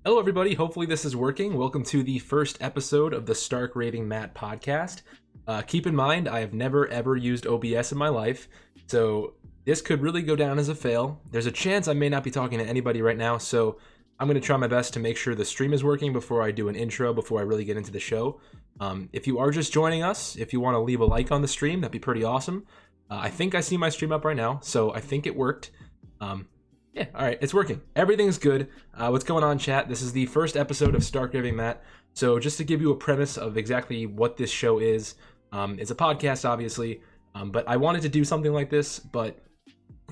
Hello, everybody. Hopefully, this is working. Welcome to the first episode of the Stark Raving Matt podcast. Keep in mind, I have never ever used OBS in my life, so this could really go down as a fail. There's a chance I may not be talking to anybody right now, so I'm going to try my best to make sure the stream is working before I do an intro, before I really get into the show. If you are just joining us, if you want to leave a like on the stream, that'd be pretty awesome. I think I see my stream up right now, so I think it worked. Yeah, all right, it's working. Everything's good. What's going on, chat? This is the first episode of Stark Raving Matt. So just to give you a premise of exactly what this show is, it's a podcast, obviously, but I wanted to do something like this, but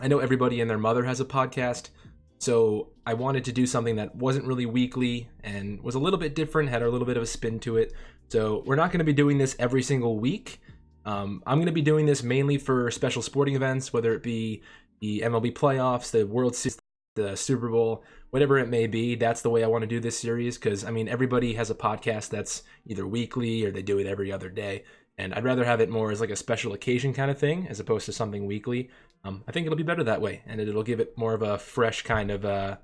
I know everybody and their mother has a podcast, so I wanted to do something that wasn't really weekly and was a little bit different, had a little bit of a spin to it. So we're not going to be doing this every single week. I'm going to be doing this mainly for special sporting events, whether it be the MLB playoffs, the World Series, the Super Bowl, whatever it may be. That's the way I want to do this series because, I mean, everybody has a podcast that's either weekly or they do it every other day. And I'd rather have it more as like a special occasion kind of thing as opposed to something weekly. I think it'll be better that way, and it'll give it more of a fresh kind of a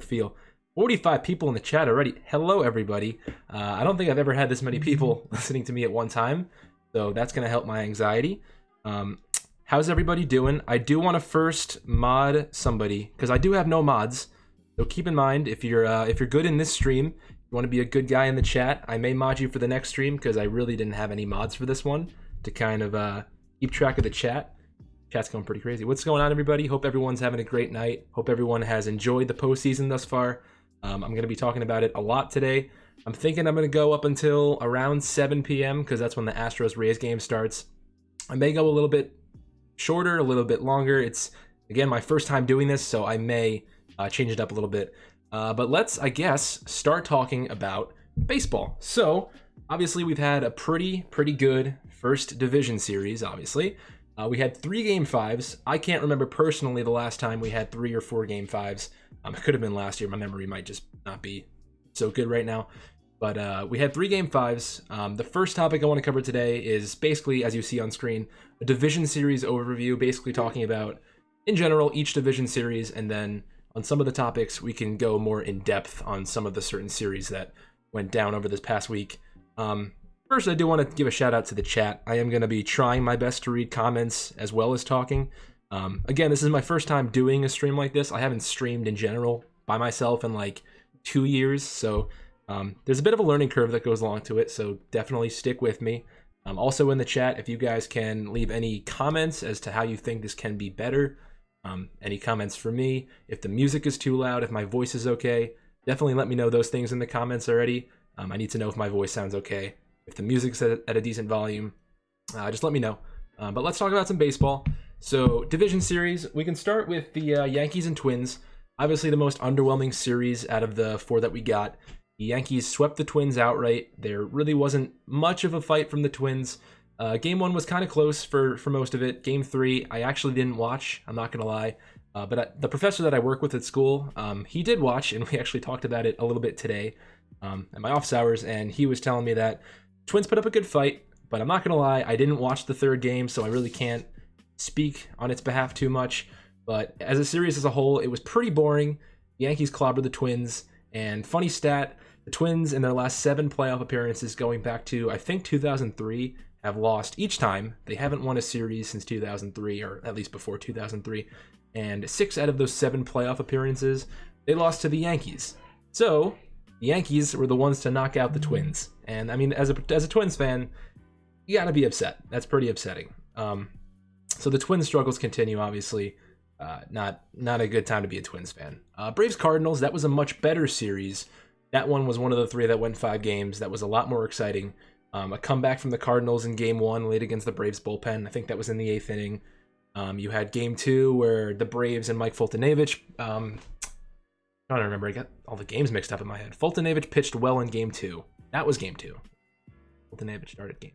feel. 45 people in the chat already. Hello, everybody. I don't think I've ever had this many people listening to me at one time, so that's going to help my anxiety. How's everybody doing? I do want to first mod somebody because I do have no mods. So keep in mind, if you're good in this stream, you want to be a good guy in the chat, I may mod you for the next stream because I really didn't have any mods for this one to kind of keep track of the chat. Chat's going pretty crazy. What's going on, everybody? Hope everyone's having a great night. Hope everyone has enjoyed the postseason thus far. I'm going to be talking about it a lot today. I'm thinking I'm going to go up until around 7 p.m. because that's when the Astros-Rays game starts. I may go a little bit shorter, a little bit longer. It's, again, my first time doing this, so I may change it up a little bit. But let's, I guess, start talking about baseball. So, obviously, we've had a pretty good first division series, obviously. We had 3 Game 5s. I can't remember personally the last time we had 3 or 4 Game 5s. It could have been last year. My memory might just not be so good right now. But we had 3 Game 5s. The first topic I want to cover today is basically, as you see on screen, a division series overview, basically talking about, in general, each division series, and then on some of the topics, we can go more in depth on some of the certain series that went down over this past week. First, I do want to give a shout out to the chat. I am going to be trying my best to read comments as well as talking. Again, this is my first time doing a stream like this. I haven't streamed in general by myself in like 2 years, so there's a bit of a learning curve that goes along to it, so definitely stick with me. Also in the chat, if you guys can leave any comments as to how you think this can be better, any comments for me, if the music is too loud, if my voice is okay, definitely let me know those things in the comments already. I need to know if my voice sounds okay. If the music's at a decent volume, just let me know. But let's talk about some baseball. So, division series, we can start with the Yankees and Twins. Obviously the most underwhelming series out of the 4 that we got. The Yankees swept the Twins outright. There really wasn't much of a fight from the Twins. Game 1 was kind of close for most of it. Game 3, I actually didn't watch, I'm not going to lie. But the professor that I work with at school, he did watch, and we actually talked about it a little bit today at my office hours, and he was telling me that Twins put up a good fight, but I'm not going to lie, I didn't watch the 3rd game, so I really can't speak on its behalf too much. But as a series as a whole, it was pretty boring. The Yankees clobbered the Twins, and funny stat, the Twins in their last 7 playoff appearances going back to, I think, 2003, have lost each time. They haven't won a series since 2003, or at least before 2003. And 6 out of those 7 playoff appearances, they lost to the Yankees. So, the Yankees were the ones to knock out the Twins. And, I mean, as a Twins fan, you gotta be upset. That's pretty upsetting. So the Twins struggles continue, obviously. Not a good time to be a Twins fan. Braves-Cardinals, that was a much better series. That one was one of the 3 that went 5 games. That was a lot more exciting. A comeback from the Cardinals in Game 1 late against the Braves bullpen. I think that was in the 8th inning. You had Game 2 where the Braves and Mike Foltynewicz, I'm trying to remember, I got all the games mixed up in my head. Foltynewicz pitched well in Game 2. That was Game 2. Foltynewicz started game.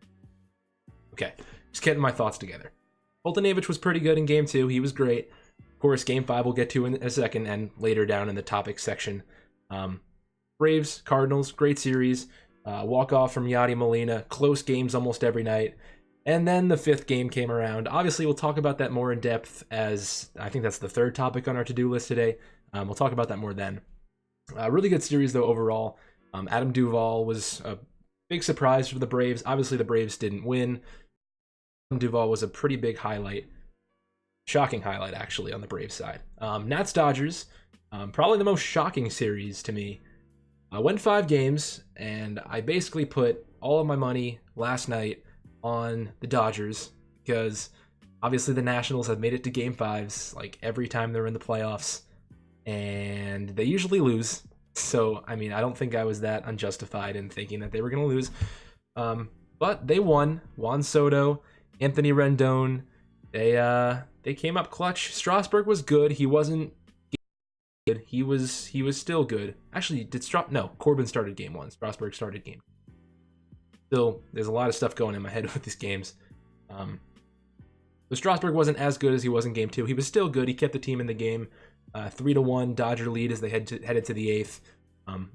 Okay, just getting my thoughts together. Foltynewicz was pretty good in Game 2. He was great. Of course, Game 5 we'll get to in a second and later down in the topic section. Braves, Cardinals, great series. Walk-off from Yadi Molina. Close games almost every night. And then the 5th game came around. Obviously, we'll talk about that more in depth as I think that's the 3rd topic on our to-do list today. We'll talk about that more then. Really good series though overall. Adam Duvall was a big surprise for the Braves. Obviously, the Braves didn't win. Adam Duvall was a pretty big highlight, shocking highlight actually on the Braves side. Nats Dodgers, probably the most shocking series to me. I went 5 games, and I basically put all of my money last night on the Dodgers because obviously the Nationals have made it to Game 5s like every time they're in the playoffs, and they usually lose. So, I mean, I don't think I was that unjustified in thinking that they were going to lose. But they won. Juan Soto, Anthony Rendon, they came up clutch. Strasburg was good. He wasn't good. He was still good. Actually, Corbin started game 1. Strasburg started game. Still, there's a lot of stuff going in my head with these games. So Strasburg wasn't as good as he was in game 2. He was still good. He kept the team in the game. 3-1 Dodger lead as they headed to the 8th.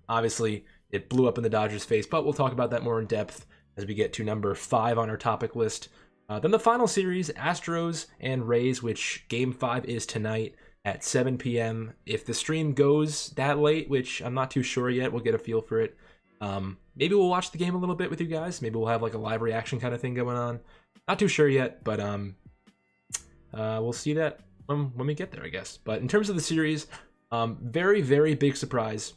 Obviously, it blew up in the Dodgers' face, but we'll talk about that more in depth as we get to number 5 on our topic list. Then the final series, Astros and Rays, which Game 5 is tonight at 7 p.m. If the stream goes that late, which I'm not too sure yet, we'll get a feel for it. Maybe we'll watch the game a little bit with you guys. Maybe we'll have like a live reaction kind of thing going on. Not too sure yet, but we'll see that when we get there, I guess. But in terms of the series, very, very big surprise,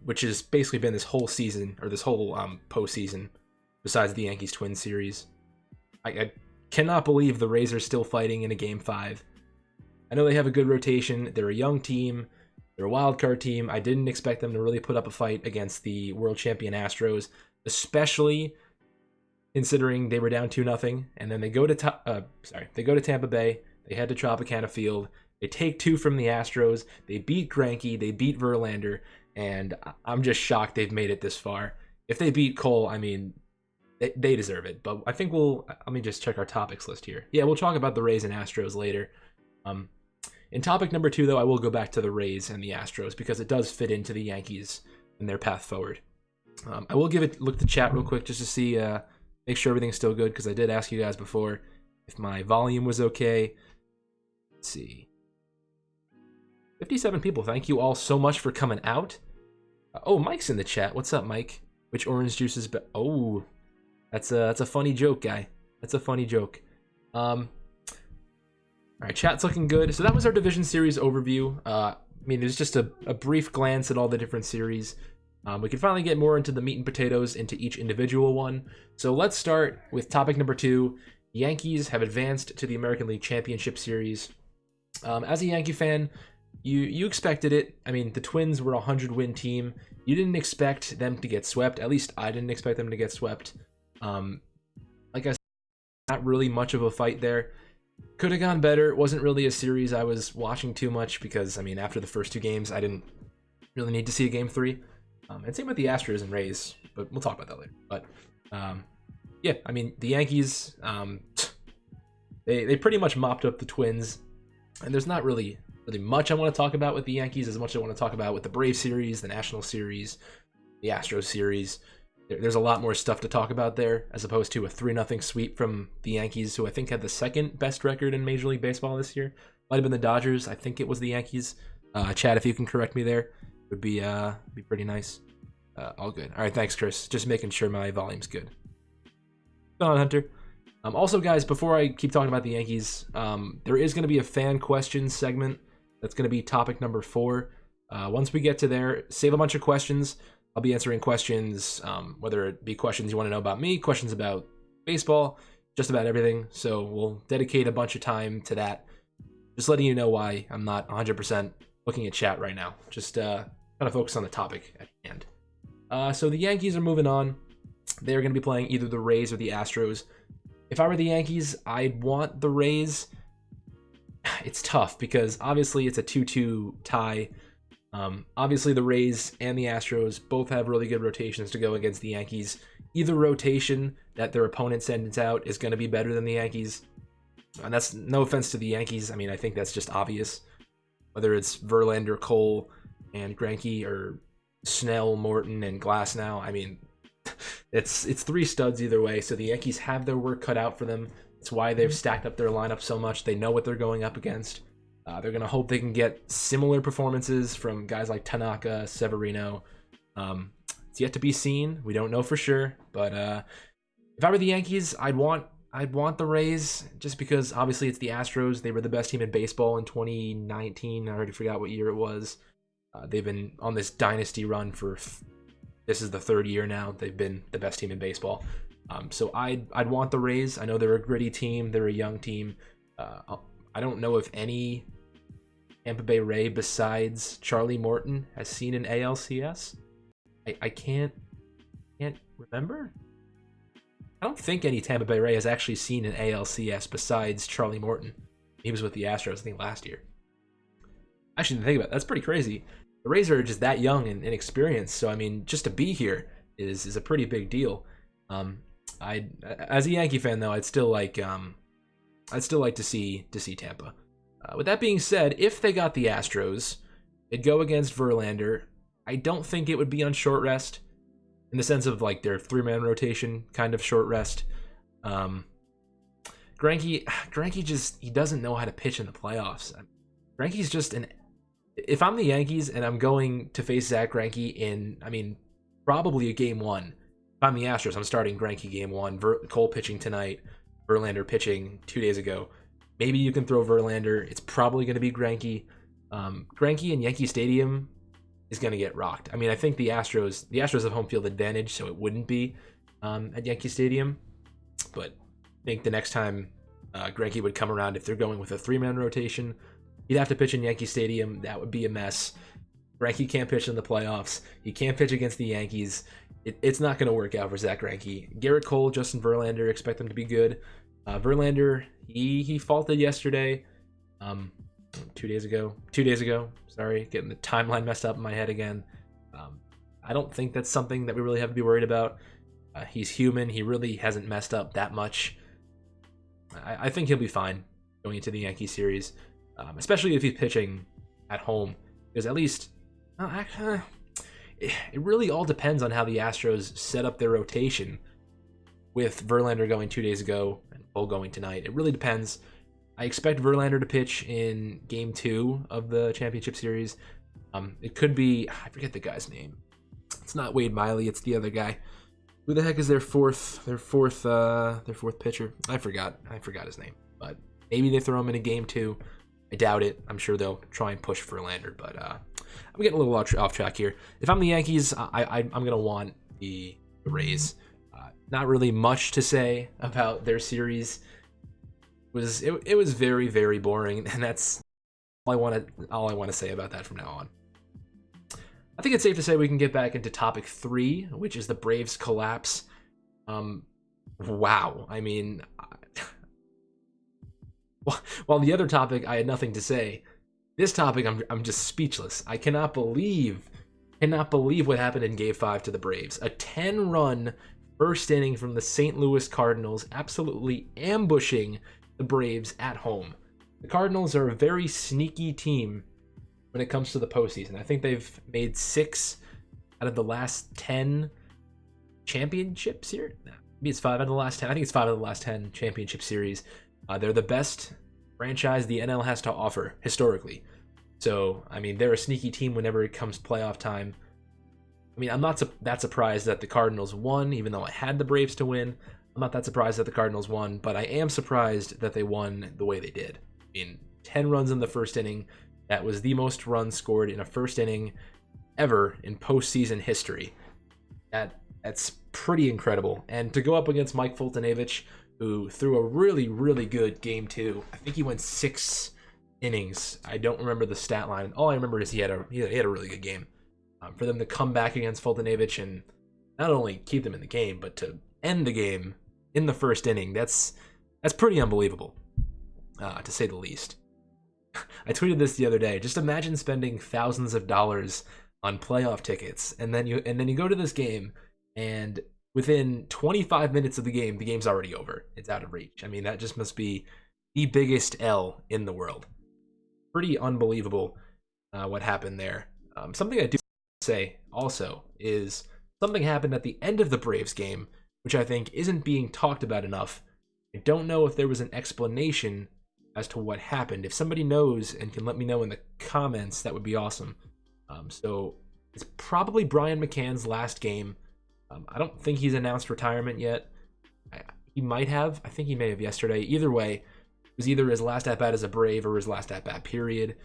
which has basically been this whole season, or this whole postseason, besides the Yankees-Twins series. I cannot believe the Rays are still fighting in a Game 5. I know they have a good rotation. They're a young team. They're a wild card team. I didn't expect them to really put up a fight against the world champion Astros, especially considering they were down 2-0, and then they go to Tampa Bay. They head to Tropicana Field. They take 2 from the Astros. They beat Greinke. They beat Verlander, and I'm just shocked they've made it this far. If they beat Cole, I mean, they deserve it. But I think let me just check our topics list here. Yeah, we'll talk about the Rays and Astros later. In topic number 2, though, I will go back to the Rays and the Astros because it does fit into the Yankees and their path forward. I will look at the chat real quick just to see, make sure everything's still good, because I did ask you guys before if my volume was okay. Let's see. 57 people. Thank you all so much for coming out. Oh, Mike's in the chat. What's up, Mike? Which orange juice is better? Oh, that's a funny joke, guy. That's a funny joke. All right, chat's looking good. So that was our Division Series overview. I mean, it was just a brief glance at all the different series. We can finally get more into the meat and potatoes into each individual one. So let's start with topic number 2. Yankees have advanced to the American League Championship Series. As a Yankee fan, you expected it. I mean, the Twins were a 100-win team. You didn't expect them to get swept. At least I didn't expect them to get swept. Like I said, not really much of a fight there. Could have gone better. It wasn't really a series I was watching too much because, I mean, after the first 2 games, I didn't really need to see a Game 3. And same with the Astros and Rays, but we'll talk about that later. But yeah, I mean, the Yankees, they pretty much mopped up the Twins, and there's not really much I want to talk about with the Yankees as much as I want to talk about with the Brave series, the National series, the Astros series. There's a lot more stuff to talk about there, as opposed to a 3-0 sweep from the Yankees, who I think had the second best record in Major League Baseball this year. Might have been the Dodgers. I think it was the Yankees. Chad, if you can correct me there, would be pretty nice. All good. All right, thanks, Chris. Just making sure my volume's good. Go on, Hunter. Also, guys, before I keep talking about the Yankees, there is going to be a fan questions segment. That's going to be topic number 4. Once we get to there, save a bunch of questions. I'll be answering questions, whether it be questions you want to know about me, questions about baseball, just about everything. So we'll dedicate a bunch of time to that. Just letting you know why I'm not 100% looking at chat right now. Just kind of focus on the topic at hand. So the Yankees are moving on. They're going to be playing either the Rays or the Astros. If I were the Yankees, I'd want the Rays. It's tough because obviously it's a 2-2 tie. Obviously the Rays and the Astros both have really good rotations to go against the Yankees. Either rotation that their opponent sends out is going to be better than the Yankees. And that's no offense to the Yankees. I mean, I think that's just obvious. Whether it's Verlander, Cole, and Greinke, or Snell, Morton, and Glasnow. I mean, it's 3 studs either way. So the Yankees have their work cut out for them. It's why they've stacked up their lineup so much. They know what they're going up against. They're going to hope they can get similar performances from guys like Tanaka, Severino. It's yet to be seen. We don't know for sure, but if I were the Yankees, I'd want the Rays, just because obviously it's the Astros. They were the best team in baseball in 2019. I already forgot what year it was. They've been on this dynasty run for this is the third year now. They've been the best team in baseball. So I'd want the Rays. I know they're a gritty team. They're a young team. I don't know if any Tampa Bay Ray besides Charlie Morton has seen an ALCS. I can't remember. I don't think any Tampa Bay Ray has actually seen an ALCS besides Charlie Morton. He was with the Astros, I think, last year. Actually, think about it, that's pretty crazy. The Rays are just that young and inexperienced, so I mean, just to be here is a pretty big deal. As a Yankee fan though, I'd still like to see Tampa. With that being said, if they got the Astros, they'd go against Verlander. I don't think it would be on short rest, in the sense of like their 3-man rotation kind of short rest. Greinke just, he doesn't know how to pitch in the playoffs. Greinke's just if I'm the Yankees and I'm going to face Zach Greinke in, I mean, probably a game 1. If I'm the Astros, I'm starting Greinke game 1. Cole pitching tonight, Verlander pitching 2 days ago. Maybe you can throw Verlander. It's probably going to be Greinke. Greinke in Yankee Stadium is going to get rocked. I mean, I think the Astros have home field advantage, so it wouldn't be at Yankee Stadium. But I think the next time Greinke would come around, if they're going with a 3-man rotation, he'd have to pitch in Yankee Stadium. That would be a mess. Greinke can't pitch in the playoffs. He can't pitch against the Yankees. It's not going to work out for Zach Greinke. Garrett Cole, Justin Verlander, expect them to be good. Verlander, he faulted yesterday. 2 days ago. Sorry, getting the timeline messed up in my head again. I don't think that's something that we really have to be worried about. He's human. He really hasn't messed up that much. I think he'll be fine going into the Yankee series, especially if he's pitching at home. Because at least, it really all depends on how the Astros set up their rotation, with Verlander going 2 days ago and Cole going tonight. It really depends. I expect Verlander to pitch in Game 2 of the championship series. It could be, I forget the guy's name. It's not Wade Miley. It's the other guy. Who the heck is their fourth pitcher? I forgot his name. But maybe they throw him in a Game 2. I doubt it. I'm sure they'll try and push Verlander. But I'm getting a little off track here. If I'm the Yankees, I'm gonna want the Rays. Not really much to say about their series. It was very, very boring, and that's all I want to say about that from now on. I think it's safe to say we can get back into topic 3, which is the Braves collapse. Wow. I mean, while the other topic I had nothing to say, this topic I'm just speechless. I cannot believe what happened in Game 5 to the Braves. A 10-run first inning from the St. Louis Cardinals, absolutely ambushing the Braves at home. The Cardinals are a very sneaky team when it comes to the postseason. I think they've made 6 out of the last 10 championships here. Maybe it's 5 out of the last 10. I think it's 5 out of the last 10 championship series. They're the best franchise the NL has to offer historically. So, I mean, they're a sneaky team whenever it comes playoff time. I mean, I'm not that surprised that the Cardinals won, even though I had the Braves to win. I'm not that surprised that the Cardinals won, but I am surprised that they won the way they did. I mean, 10 runs in the first inning. That was the most runs scored in a first inning ever in postseason history. That's pretty incredible. And to go up against Mike Fultonavich, who threw a really, really good Game 2. I think he went 6 innings. I don't remember the stat line. All I remember is he had a really good game. For them to come back against Fultonavich and not only keep them in the game, but to end the game in the first inning, that's pretty unbelievable, to say the least. I tweeted this the other day. Just imagine spending thousands of dollars on playoff tickets, and then you go to this game, and within 25 minutes of the game's already over. It's out of reach. I mean, that just must be the biggest L in the world. Pretty unbelievable what happened there. Something I do say also is something happened at the end of the Braves game, which I think isn't being talked about enough. I don't know if there was an explanation as to what happened. If somebody knows and can let me know in the comments, that would be awesome. So it's probably Brian McCann's last game. I don't think he's announced retirement yet. He might have. I think he may have yesterday. Either way, it was either his last at-bat as a Brave or his last at-bat, period.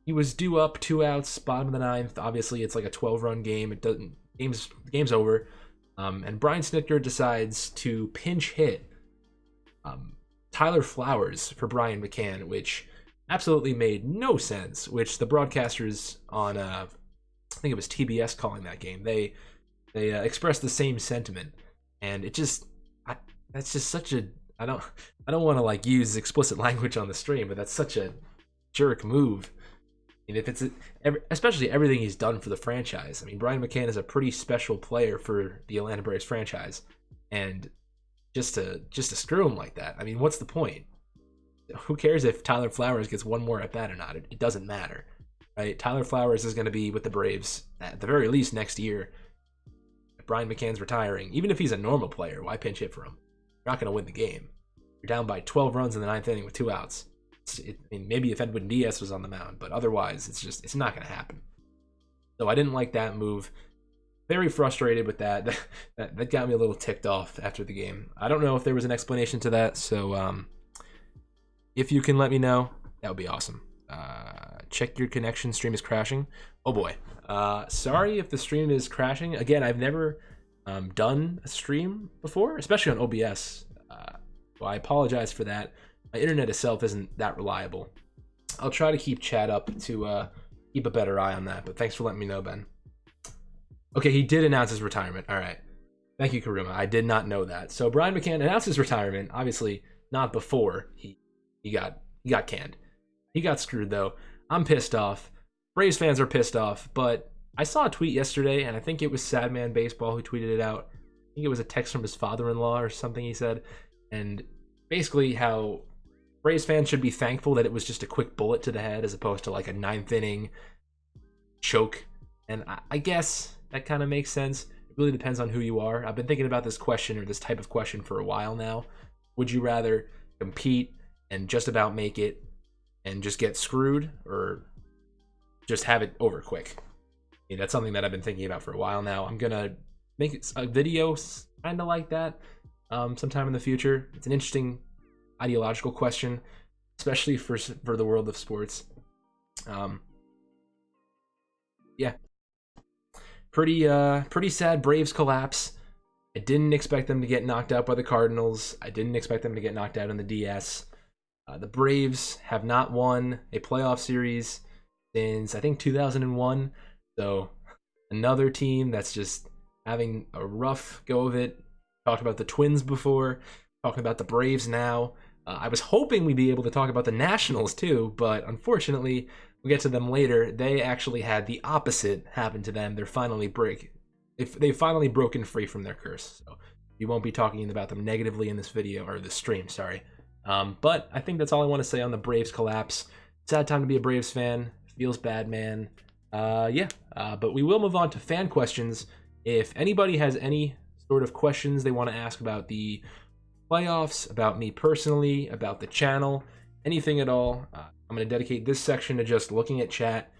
He was due up 2 outs, bottom of the ninth. Obviously, it's like a 12-run game. It doesn't. Game's over. And Brian Snitker decides to pinch hit Tyler Flowers for Brian McCann, which absolutely made no sense. Which the broadcasters on, I think it was TBS calling that game, they expressed the same sentiment, and it just, that's just such a, I don't want to like use explicit language on the stream, but that's such a jerk move. And if it's especially everything he's done for the franchise. I mean, Brian McCann is a pretty special player for the Atlanta Braves franchise, and just to screw him like that, I mean, what's the point? Who cares if Tyler Flowers gets one more at bat or not? It doesn't matter, right? Tyler Flowers is going to be with the Braves at the very least next year. If Brian McCann's retiring, even if he's a normal player, why pinch hit for him? You're not going to win the game. You're down by 12 runs in the ninth inning with 2 outs. I mean, maybe if Edwin Diaz was on the mound, but otherwise, it's not going to happen. So I didn't like that move. Very frustrated with that. That got me a little ticked off after the game. I don't know if there was an explanation to that, so if you can let me know, that would be awesome. Check your connection. Stream is crashing. Oh boy. Sorry if the stream is crashing. Again, I've never done a stream before, especially on OBS. So I apologize for that. My internet itself isn't that reliable. I'll try to keep chat up to keep a better eye on that, but thanks for letting me know, Ben. Okay, he did announce his retirement. All right. Thank you, Karuma. I did not know that. So Brian McCann announced his retirement, obviously not before he got canned. He got screwed, though. I'm pissed off. Braves fans are pissed off, but I saw a tweet yesterday, and I think it was Sadman Baseball who tweeted it out. I think it was a text from his father-in-law or something he said, and basically how Braves fans should be thankful that it was just a quick bullet to the head as opposed to like a ninth inning choke. And I guess that kind of makes sense. It really depends on who you are. I've been thinking about this question or this type of question for a while now. Would you rather compete and just about make it and just get screwed, or just have it over quick? I mean, that's something that I've been thinking about for a while now. I'm gonna make a video kind of like that sometime in the future. It's an interesting ideological question, especially for the world of sports. Yeah, pretty sad Braves collapse. I didn't expect them to get knocked out by the Cardinals. I didn't expect them to get knocked out in the DS. The Braves have not won a playoff series since, I think, 2001. So another team that's just having a rough go of it. Talked about the Twins before, talking about the Braves now. I was hoping we'd be able to talk about the Nationals too, but unfortunately, we'll get to them later. They actually had the opposite happen to them. They've finally broken free from their curse. So we won't be talking about them negatively in this video, or this stream, sorry. But I think that's all I want to say on the Braves collapse. Sad time to be a Braves fan. Feels bad, man. But we will move on to fan questions. If anybody has any sort of questions they want to ask about the playoffs, about me personally, about the channel, anything at all, I'm going to dedicate this section to just looking at chat,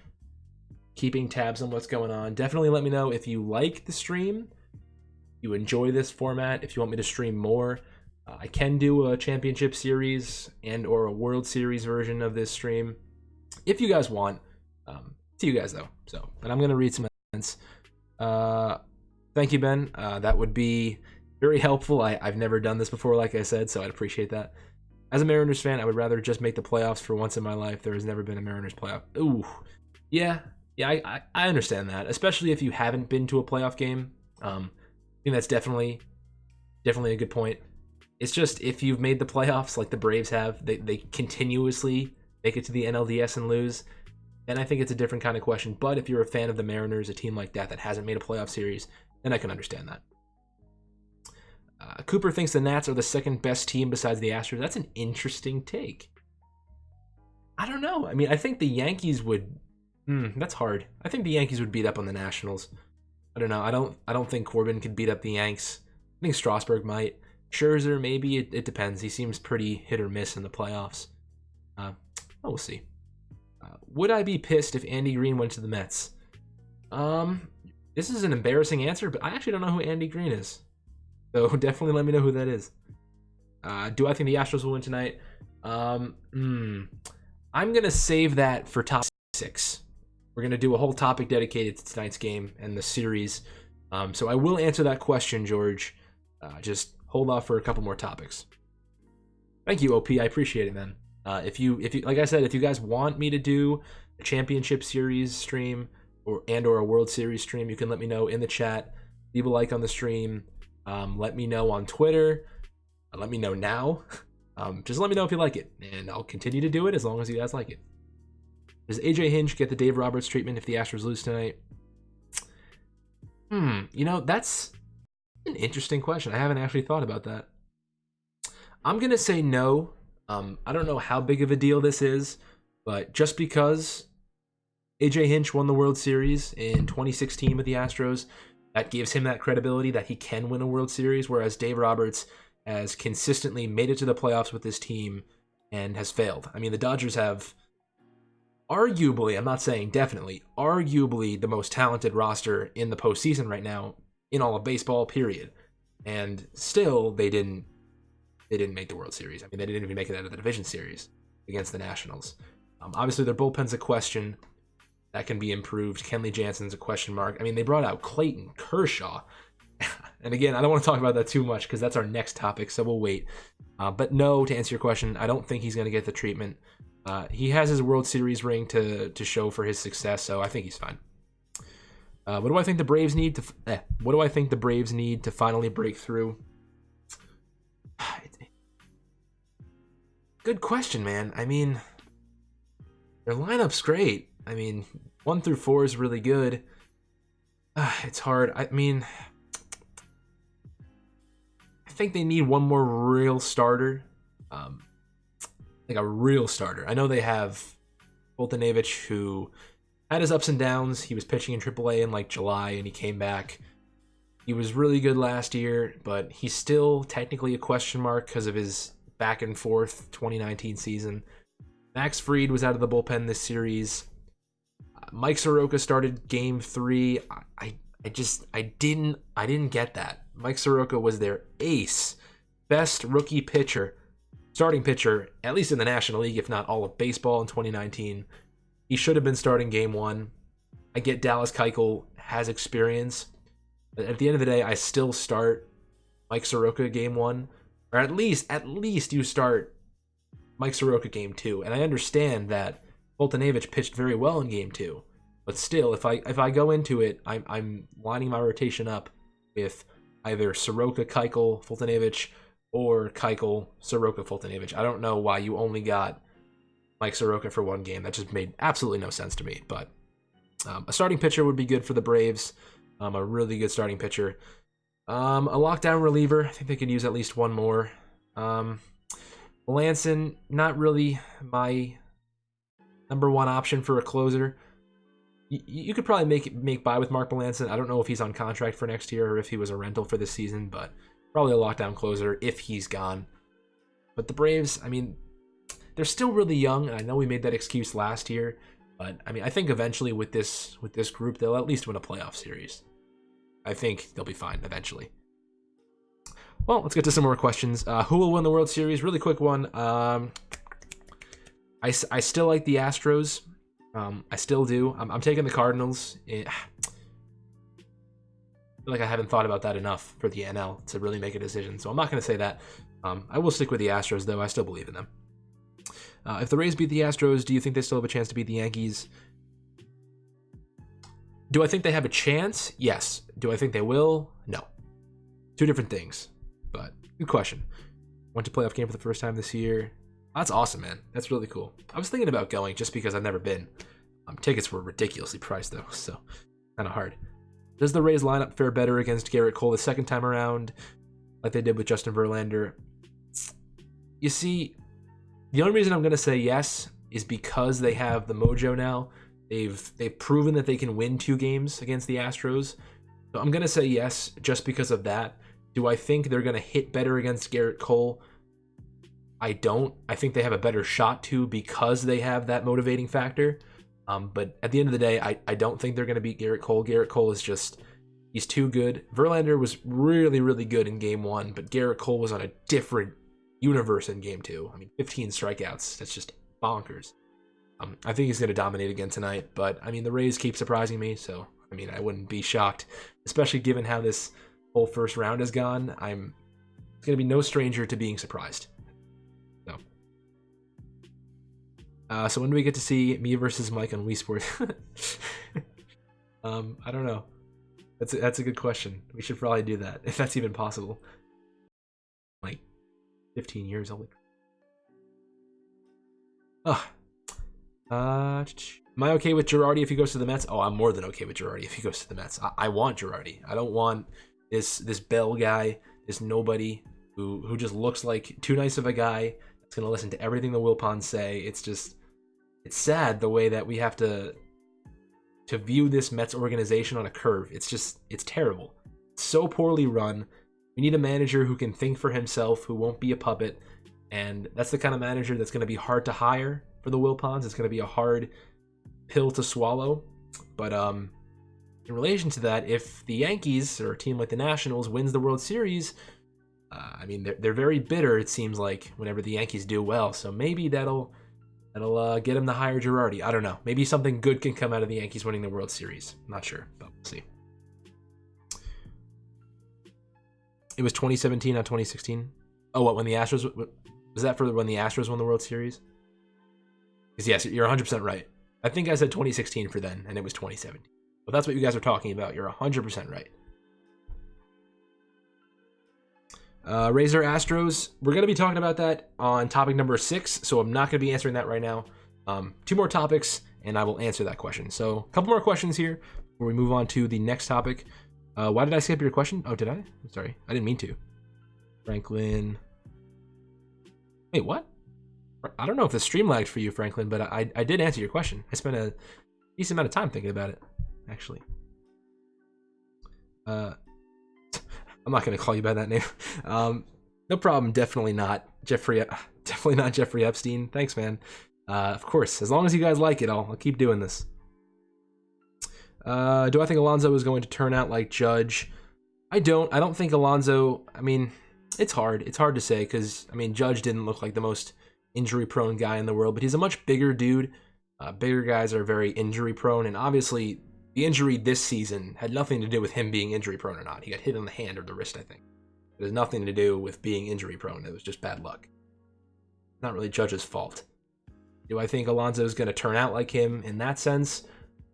keeping tabs on what's going on. Definitely let me know if you like the stream, you enjoy this format, if you want me to stream more. I can do a championship series and or a World Series version of this stream if you guys want. See you guys though. So, but I'm gonna read some comments. Thank you, Ben. That would be very helpful. I've never done this before, like I said, so I'd appreciate that. As a Mariners fan, I would rather just make the playoffs for once in my life. There has never been a Mariners playoff. Ooh, yeah, I understand that, especially if you haven't been to a playoff game. I think that's definitely a good point. It's just if you've made the playoffs like the Braves have, they continuously make it to the NLDS and lose, then I think it's a different kind of question. But if you're a fan of the Mariners, a team like that hasn't made a playoff series, then I can understand that. Cooper thinks the Nats are the second best team besides the Astros. That's an interesting take. I don't know. I mean, I think the Yankees would... that's hard. I think the Yankees would beat up on the Nationals. I don't know. I don't think Corbin could beat up the Yanks. I think Strasburg might. Scherzer, maybe. It depends. He seems pretty hit or miss in the playoffs. We'll see. Would I be pissed if Andy Green went to the Mets? This is an embarrassing answer, but I actually don't know who Andy Green is. So definitely let me know who that is. Do I think the Astros will win tonight? I'm going to save that for top 6. We're going to do a whole topic dedicated to tonight's game and the series. So I will answer that question, George. Just hold off for a couple more topics. Thank you, OP. I appreciate it, man. If you, like I said, if you guys want me to do a championship series stream or a World Series stream, you can let me know in the chat. Leave a like on the stream. Let me know on Twitter. Let me know now. Just let me know if you like it, and I'll continue to do it as long as you guys like it. Does AJ Hinch get the Dave Roberts treatment if the Astros lose tonight? That's an interesting question. I haven't actually thought about that. I'm going to say no. I don't know how big of a deal this is, but just because AJ Hinch won the World Series in 2016 with the Astros, that gives him that credibility that he can win a World Series, whereas Dave Roberts has consistently made it to the playoffs with this team and has failed. I mean, the Dodgers have arguably, I'm not saying definitely, arguably the most talented roster in the postseason right now in all of baseball, period. And still, they didn't make the World Series. I mean, they didn't even make it out of the division series against the Nationals. Obviously, their bullpen's a question that can be improved. Kenley Jansen's a question mark. I mean, they brought out Clayton Kershaw. And again, I don't want to talk about that too much because that's our next topic, so we'll wait. But no, to answer your question, I don't think he's going to get the treatment. He has his World Series ring to show for his success, so I think he's fine. What do I think the Braves need to finally break through? Good question, man. I mean, their lineup's great. I mean, 1 through 4 is really good. It's hard. I mean, I think they need one more real starter. Like a real starter. I know they have Boltanevich, who had his ups and downs. He was pitching in AAA in like July, and he came back. He was really good last year, but he's still technically a question mark because of his back and forth 2019 season. Max Fried was out of the bullpen this series. Mike Soroka started game 3. I didn't get that. Mike Soroka was their ace, best rookie pitcher, starting pitcher, at least in the National League, if not all of baseball in 2019. He should have been starting game 1. I get Dallas Keuchel has experience, but at the end of the day, I still start Mike Soroka game 1, or at least you start Mike Soroka game 2. And I understand that Boltanevich pitched very well in game 2, but still, if I go into it, I'm lining my rotation up with either Soroka, Keuchel, Boltanevich, or Keuchel, Soroka, Boltanevich. I don't know why you only got Mike Soroka for one game. That just made absolutely no sense to me. But a starting pitcher would be good for the Braves. A really good starting pitcher. A lockdown reliever. I think they could use at least one more. Melanson, not really my number one option for a closer. You could probably make by with Mark Melanson. I don't know if he's on contract for next year or if he was a rental for this season, but probably a lockdown closer if he's gone. But the Braves, I mean, they're still really young, and I know we made that excuse last year, but I mean, I think eventually with this group, they'll at least win a playoff series. I think they'll be fine eventually. Well, let's get to some more questions. Who will win the World Series? Really quick one. I still like the Astros. I still do. I'm taking the Cardinals. I feel like I haven't thought about that enough for the NL to really make a decision, so I'm not going to say that. I will stick with the Astros, though. I still believe in them. If the Rays beat the Astros, do you think they still have a chance to beat the Yankees? Do I think they have a chance? Yes. Do I think they will? No. Two different things, but good question. Went to playoff game for the first time this year. That's awesome, man. That's really cool. I was thinking about going just because I've never been. Tickets were ridiculously priced, though, so kind of hard. Does the Rays lineup fare better against Garrett Cole the second time around, like they did with Justin Verlander? You see, the only reason I'm going to say yes is because they have the mojo now. They've proven that they can win 2 games against the Astros. So I'm going to say yes just because of that. Do I think they're going to hit better against Garrett Cole? I don't. I think they have a better shot to because they have that motivating factor. But at the end of the day, I don't think they're going to beat Garrett Cole. Garrett Cole is just, he's too good. Verlander was really, really good in game 1, but Garrett Cole was on a different universe in game 2. I mean, 15 strikeouts. That's just bonkers. I think he's going to dominate again tonight, but I mean, the Rays keep surprising me, so I mean, I wouldn't be shocked, especially given how this whole first round has gone. I'm going to be no stranger to being surprised. So when do we get to see me versus Mike on Wii Sports? I don't know. That's a good question. We should probably do that if that's even possible. Like 15 years old. Am I okay with Girardi if he goes to the Mets? Oh, I'm more than okay with Girardi if he goes to the Mets. I want Girardi. I don't want this Bell guy, this nobody who just looks like too nice of a guy that's gonna listen to everything the Wilpons say. It's sad the way that we have to view this Mets organization on a curve. It's terrible. It's so poorly run. We need a manager who can think for himself, who won't be a puppet, and that's the kind of manager that's going to be hard to hire for the Wilpons. It's going to be a hard pill to swallow. But in relation to that, if the Yankees or a team like the Nationals wins the World Series, I mean, they're very bitter, it seems like, whenever the Yankees do well. So maybe that'll get him to hire Girardi. I don't know. Maybe something good can come out of the Yankees winning the World Series. I'm not sure, but we'll see. It was 2017, not 2016. Oh, what, when the Astros... Was that for when the Astros won the World Series? Because yes, you're 100% right. I think I said 2016 for then, and it was 2017. But that's what you guys are talking about. You're 100% right. Razor Astros. We're going to be talking about that on topic number 6, so I'm not going to be answering that right now. 2 more topics, and I will answer that question. So a couple more questions here before we move on to the next topic. Why did I skip your question? Oh, did I? I'm sorry. I didn't mean to. Franklin. Wait, what? I don't know if the stream lagged for you, Franklin, but I did answer your question. I spent a decent amount of time thinking about it, actually. I'm not going to call you by that name. No problem. Definitely not Jeffrey. Definitely not Jeffrey Epstein. Thanks, man. Of course, as long as you guys like it, I'll keep doing this. Do I think Alonso is going to turn out like Judge? I don't think Alonso. I mean, it's hard. It's hard to say because I mean, Judge didn't look like the most injury-prone guy in the world, but he's a much bigger dude. Bigger guys are very injury-prone, and obviously, the injury this season had nothing to do with him being injury-prone or not. He got hit on the hand or the wrist, I think. It has nothing to do with being injury-prone. It was just bad luck. Not really Judge's fault. Do I think Alonso is going to turn out like him in that sense?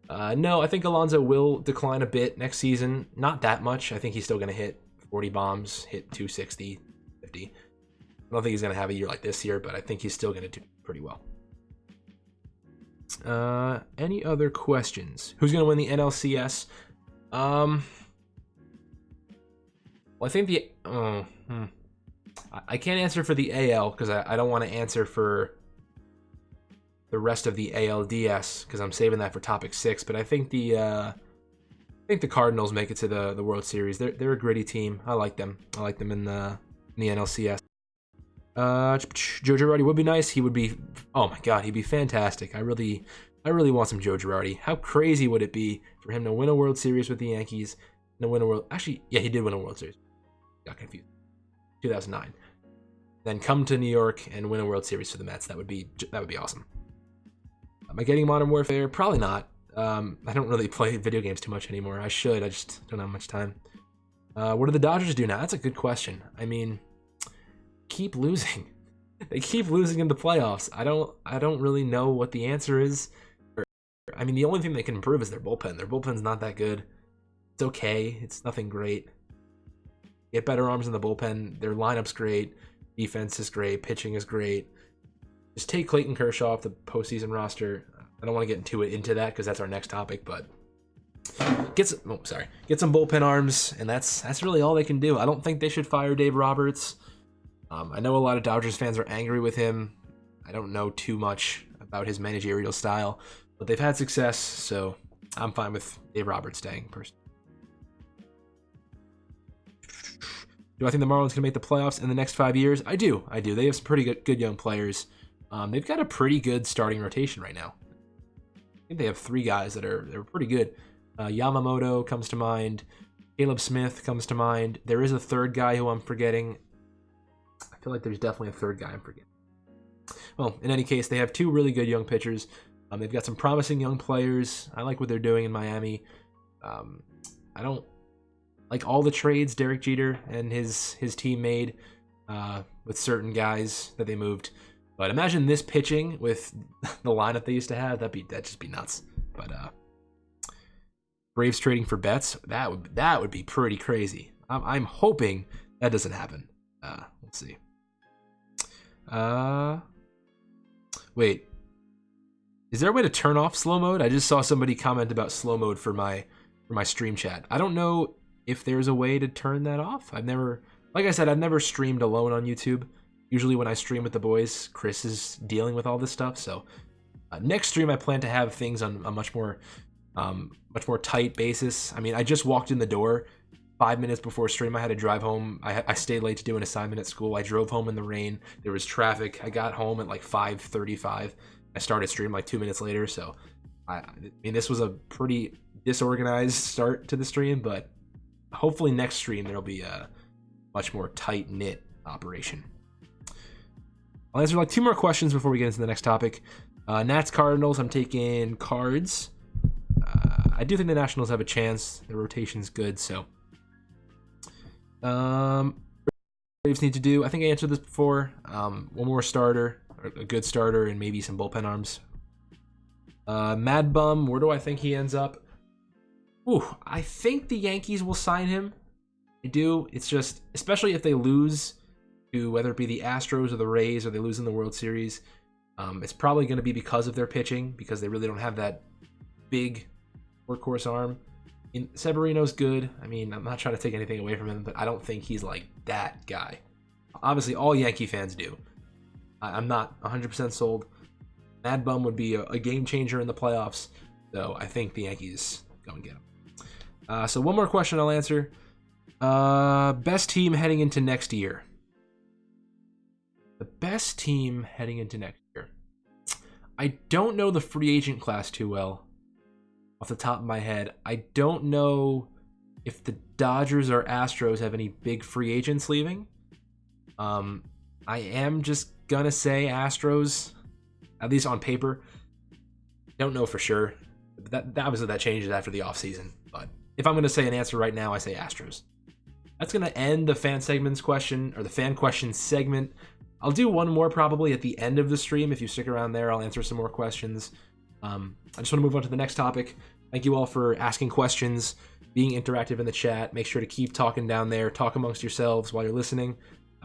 No, I think Alonso will decline a bit next season. Not that much. I think he's still going to hit 40 bombs, hit 260, 50. I don't think he's going to have a year like this year, but I think he's still going to do pretty well. Any other questions? Who's going to win the NLCS? Well, I think I can't answer for the AL because I don't want to answer for the rest of the ALDS because I'm saving that for topic 6. But I think the Cardinals make it to the World Series. They're a gritty team. I like them. I like them in the NLCS. Joe Girardi would be nice. He would be, oh my god, he'd be fantastic. I really want some Joe Girardi. How crazy would it be for him to win a World Series with the Yankees and to win a World? Actually, yeah, he did win a World Series. Got confused. 2009. Then come to New York and win a World Series for the Mets. That would be awesome. Am I getting Modern Warfare? Probably not. I don't really play video games too much anymore. I should. I just don't have much time. What do the Dodgers do now? That's a good question. I mean, keep losing. They keep losing in the playoffs. I don't really know what the answer is. I mean, the only thing they can improve is their bullpen. Their bullpen's not that good. It's okay. It's nothing great. Get better arms in the bullpen. Their lineup's great. Defense is great. Pitching is great. Just take Clayton Kershaw off the postseason roster. I don't want to get into that because that's our next topic, but get some bullpen arms, and that's really all they can do. I don't think they should fire Dave Roberts. I know a lot of Dodgers fans are angry with him. I don't know too much about his managerial style, but they've had success, so I'm fine with Dave Roberts staying personally. Do I think the Marlins can make the playoffs in the next 5 years? I do. They have some pretty good young players. They've got a pretty good starting rotation right now. I think they have 3 guys that are pretty good. Yamamoto comes to mind. Caleb Smith comes to mind. There is a 3rd guy who I'm forgetting. I feel like there's definitely a 3rd guy I'm forgetting. Well, in any case, they have 2 really good young pitchers. They've got some promising young players. I like what they're doing in Miami. I don't like all the trades Derek Jeter and his team made with certain guys that they moved. But imagine this pitching with the lineup they used to have. That'd just be nuts. But Braves trading for Betts, that would be pretty crazy. I'm hoping that doesn't happen. We'll see. Wait. Is there a way to turn off slow mode? I just saw somebody comment about slow mode for my stream chat. I don't know if there's a way to turn that off. Like I said, I've never streamed alone on YouTube. Usually when I stream with the boys, Chris is dealing with all this stuff. So next stream, I plan to have things on a much more tight basis. I mean, I just walked in the door 5 minutes before stream. I had to drive home. I stayed late to do an assignment at school. I drove home in the rain. There was traffic. I got home at like 5:35. I started stream like 2 minutes later. So I mean, this was a pretty disorganized start to the stream, but hopefully next stream there'll be a much more tight-knit operation. I'll answer like 2 more questions before we get into the next topic. Nats Cardinals, I'm taking Cards. I do think the Nationals have a chance. Their rotation's good, so. Braves need to do, I think I answered this before, one more starter, or a good starter, and maybe some bullpen arms. Mad Bum, where do I think he ends up? Ooh, I think the Yankees will sign him. I do. It's just, especially if they lose to whether it be the Astros or the Rays, or they lose in the World Series, it's probably going to be because of their pitching, because they really don't have that big workhorse arm. Severino's good. I mean, I'm not trying to take anything away from him, but I don't think he's like that guy. Obviously, all Yankee fans do. I'm not 100% sold. Mad Bum would be a game changer in the playoffs, so I think the Yankees go and get him. So one more question I'll answer. Best team heading into next year. The best team heading into next year. I don't know the free agent class too well off the top of my head. I don't know if the Dodgers or Astros have any big free agents leaving. I am just gonna say Astros, at least on paper. Don't know for sure. That obviously that changes after the offseason. But if I'm gonna say an answer right now, I say Astros. That's gonna end the fan segments question, or the fan question segment. I'll do one more probably at the end of the stream. If you stick around there, I'll answer some more questions. I just want to move on to the next topic. Thank you all for asking questions, being interactive in the chat. Make sure to keep talking down there. Talk amongst yourselves while you're listening.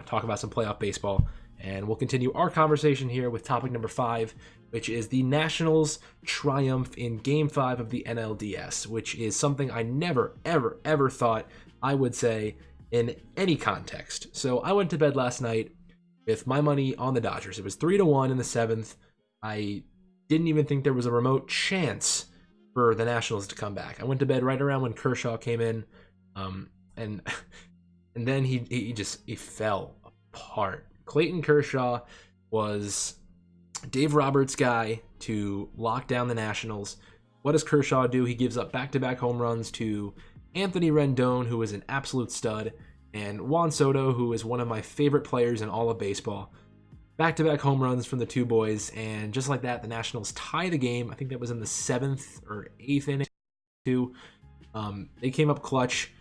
Talk about some playoff baseball. And we'll continue our conversation here with topic number 5, which is the Nationals' triumph in Game 5 of the NLDS, which is something I never, ever, ever thought I would say in any context. So I went to bed last night with my money on the Dodgers. It was 3-1 in the 7th. I didn't even think there was a remote chance for the Nationals to come back. I went to bed right around when Kershaw came in, and then he fell apart. Clayton Kershaw was Dave Roberts' guy to lock down the Nationals. What does Kershaw do? He gives up back-to-back home runs to Anthony Rendon, who is an absolute stud, and Juan Soto, who is one of my favorite players in all of baseball. Back-to-back home runs from the two boys, and just like that, the Nationals tie the game. I think that was in the 7th or 8th inning. They came up clutch.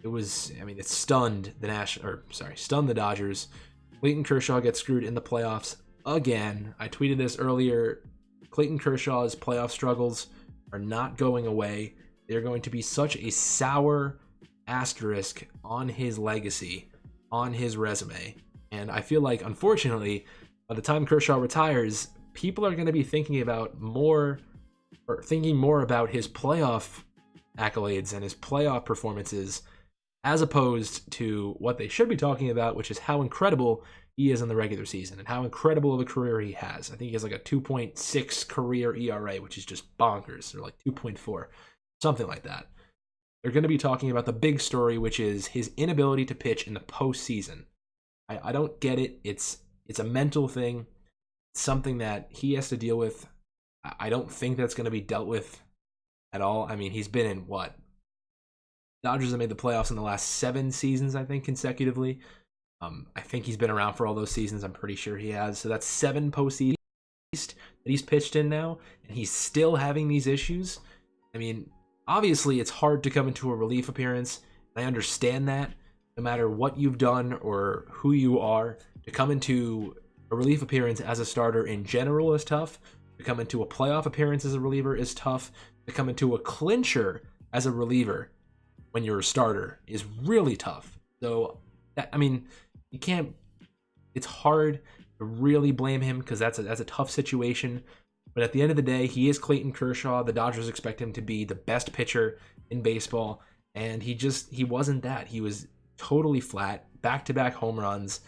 It stunned the Dodgers. Clayton Kershaw gets screwed in the playoffs again. I tweeted this earlier. Clayton Kershaw's playoff struggles are not going away. They're going to be such a sour asterisk on his legacy, on his resume. And I feel like, unfortunately, by the time Kershaw retires, people are going to be thinking more about his playoff accolades and his playoff performances, as opposed to what they should be talking about, which is how incredible he is in the regular season and how incredible of a career he has. I think he has like a 2.6 career ERA, which is just bonkers, or like 2.4, something like that. they're going to be talking about the big story, which is his inability to pitch in the postseason. I don't get it. It's a mental thing. It's something that he has to deal with. I don't think that's going to be dealt with at all. I mean, he's been in what? Dodgers have made the playoffs in the last 7 seasons, I think, consecutively. I think he's been around for all those seasons. I'm pretty sure he has. So that's 7 postseasons that he's pitched in now, and he's still having these issues. I mean, obviously, it's hard to come into a relief appearance. I understand that. No matter what you've done or who you are, to come into a relief appearance as a starter in general is tough. To come into a playoff appearance as a reliever is tough. To come into a clincher as a reliever when you're a starter is really tough. So, I mean, you can't. It's hard to really blame him because that's a tough situation. But at the end of the day, he is Clayton Kershaw. The Dodgers expect him to be the best pitcher in baseball, and he wasn't that. He was totally flat, back-to-back home runs.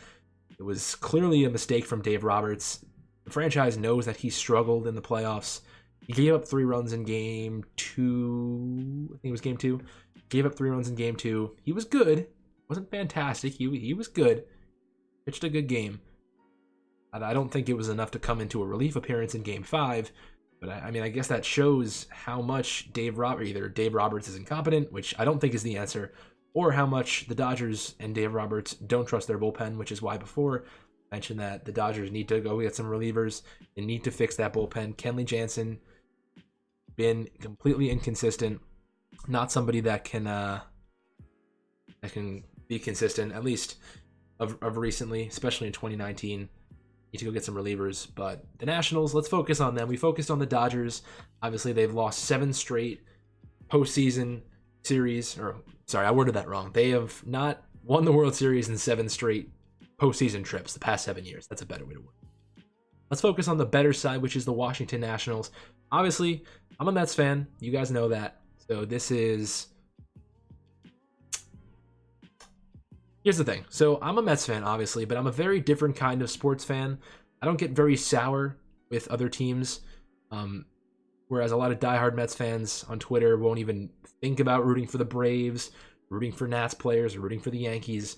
It was clearly a mistake from Dave Roberts. The franchise knows that he struggled in the playoffs. He gave up 3 runs in game 2. I think it was game 2. Gave up 3 runs in game 2. He was good. Wasn't fantastic. He was good. Pitched a good game. I don't think it was enough to come into a relief appearance in game 5. But I mean, I guess that shows how much either Dave Roberts is incompetent, which I don't think is the answer, or how much the Dodgers and Dave Roberts don't trust their bullpen, which is why before I mentioned that the Dodgers need to go get some relievers and need to fix that bullpen. Kenley Jansen been completely inconsistent, not somebody that can be consistent, at least of recently, especially in 2019. Need to go get some relievers. But the Nationals, let's focus on them. We focused on the Dodgers. Obviously, they've lost 7 straight postseason series, or sorry, I worded that wrong. They have not won the World Series in 7 straight postseason trips the past 7 years. That's a better way to word it. Let's focus on the better side, which is the Washington Nationals. Obviously, I'm a Mets fan. You guys know that. So here's the thing. So I'm a Mets fan, obviously, but I'm a very different kind of sports fan. I don't get very sour with other teams. Whereas a lot of diehard Mets fans on Twitter won't even think about rooting for the Braves, rooting for Nats players, or rooting for the Yankees.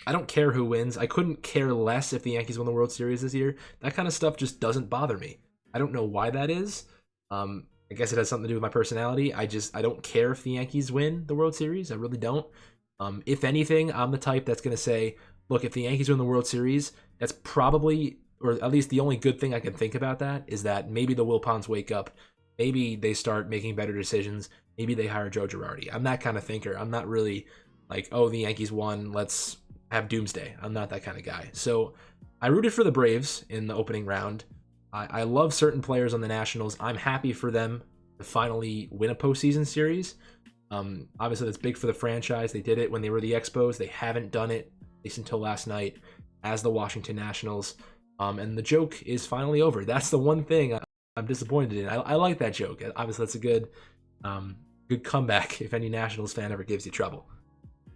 I don't care who wins. I couldn't care less if the Yankees won the World Series this year. That kind of stuff just doesn't bother me. I don't know why that is. I guess it has something to do with my personality. I don't care if the Yankees win the World Series. I really don't. If anything, I'm the type that's going to say, look, if the Yankees win the World Series, that's probably, or at least the only good thing I can think about that is that maybe the Wilpons wake up. Maybe they start making better decisions. Maybe they hire Joe Girardi. I'm that kind of thinker. I'm not really like, oh, the Yankees won, let's have doomsday. I'm not that kind of guy. So I rooted for the Braves in the opening round. I love certain players on the Nationals. I'm happy for them to finally win a postseason series. Obviously, that's big for the franchise. They did it when they were the Expos. They haven't done it, at least until last night, as the Washington Nationals. And the joke is finally over. That's the one thing I'm disappointed in. I like that joke. Obviously, that's a good comeback if any Nationals fan ever gives you trouble.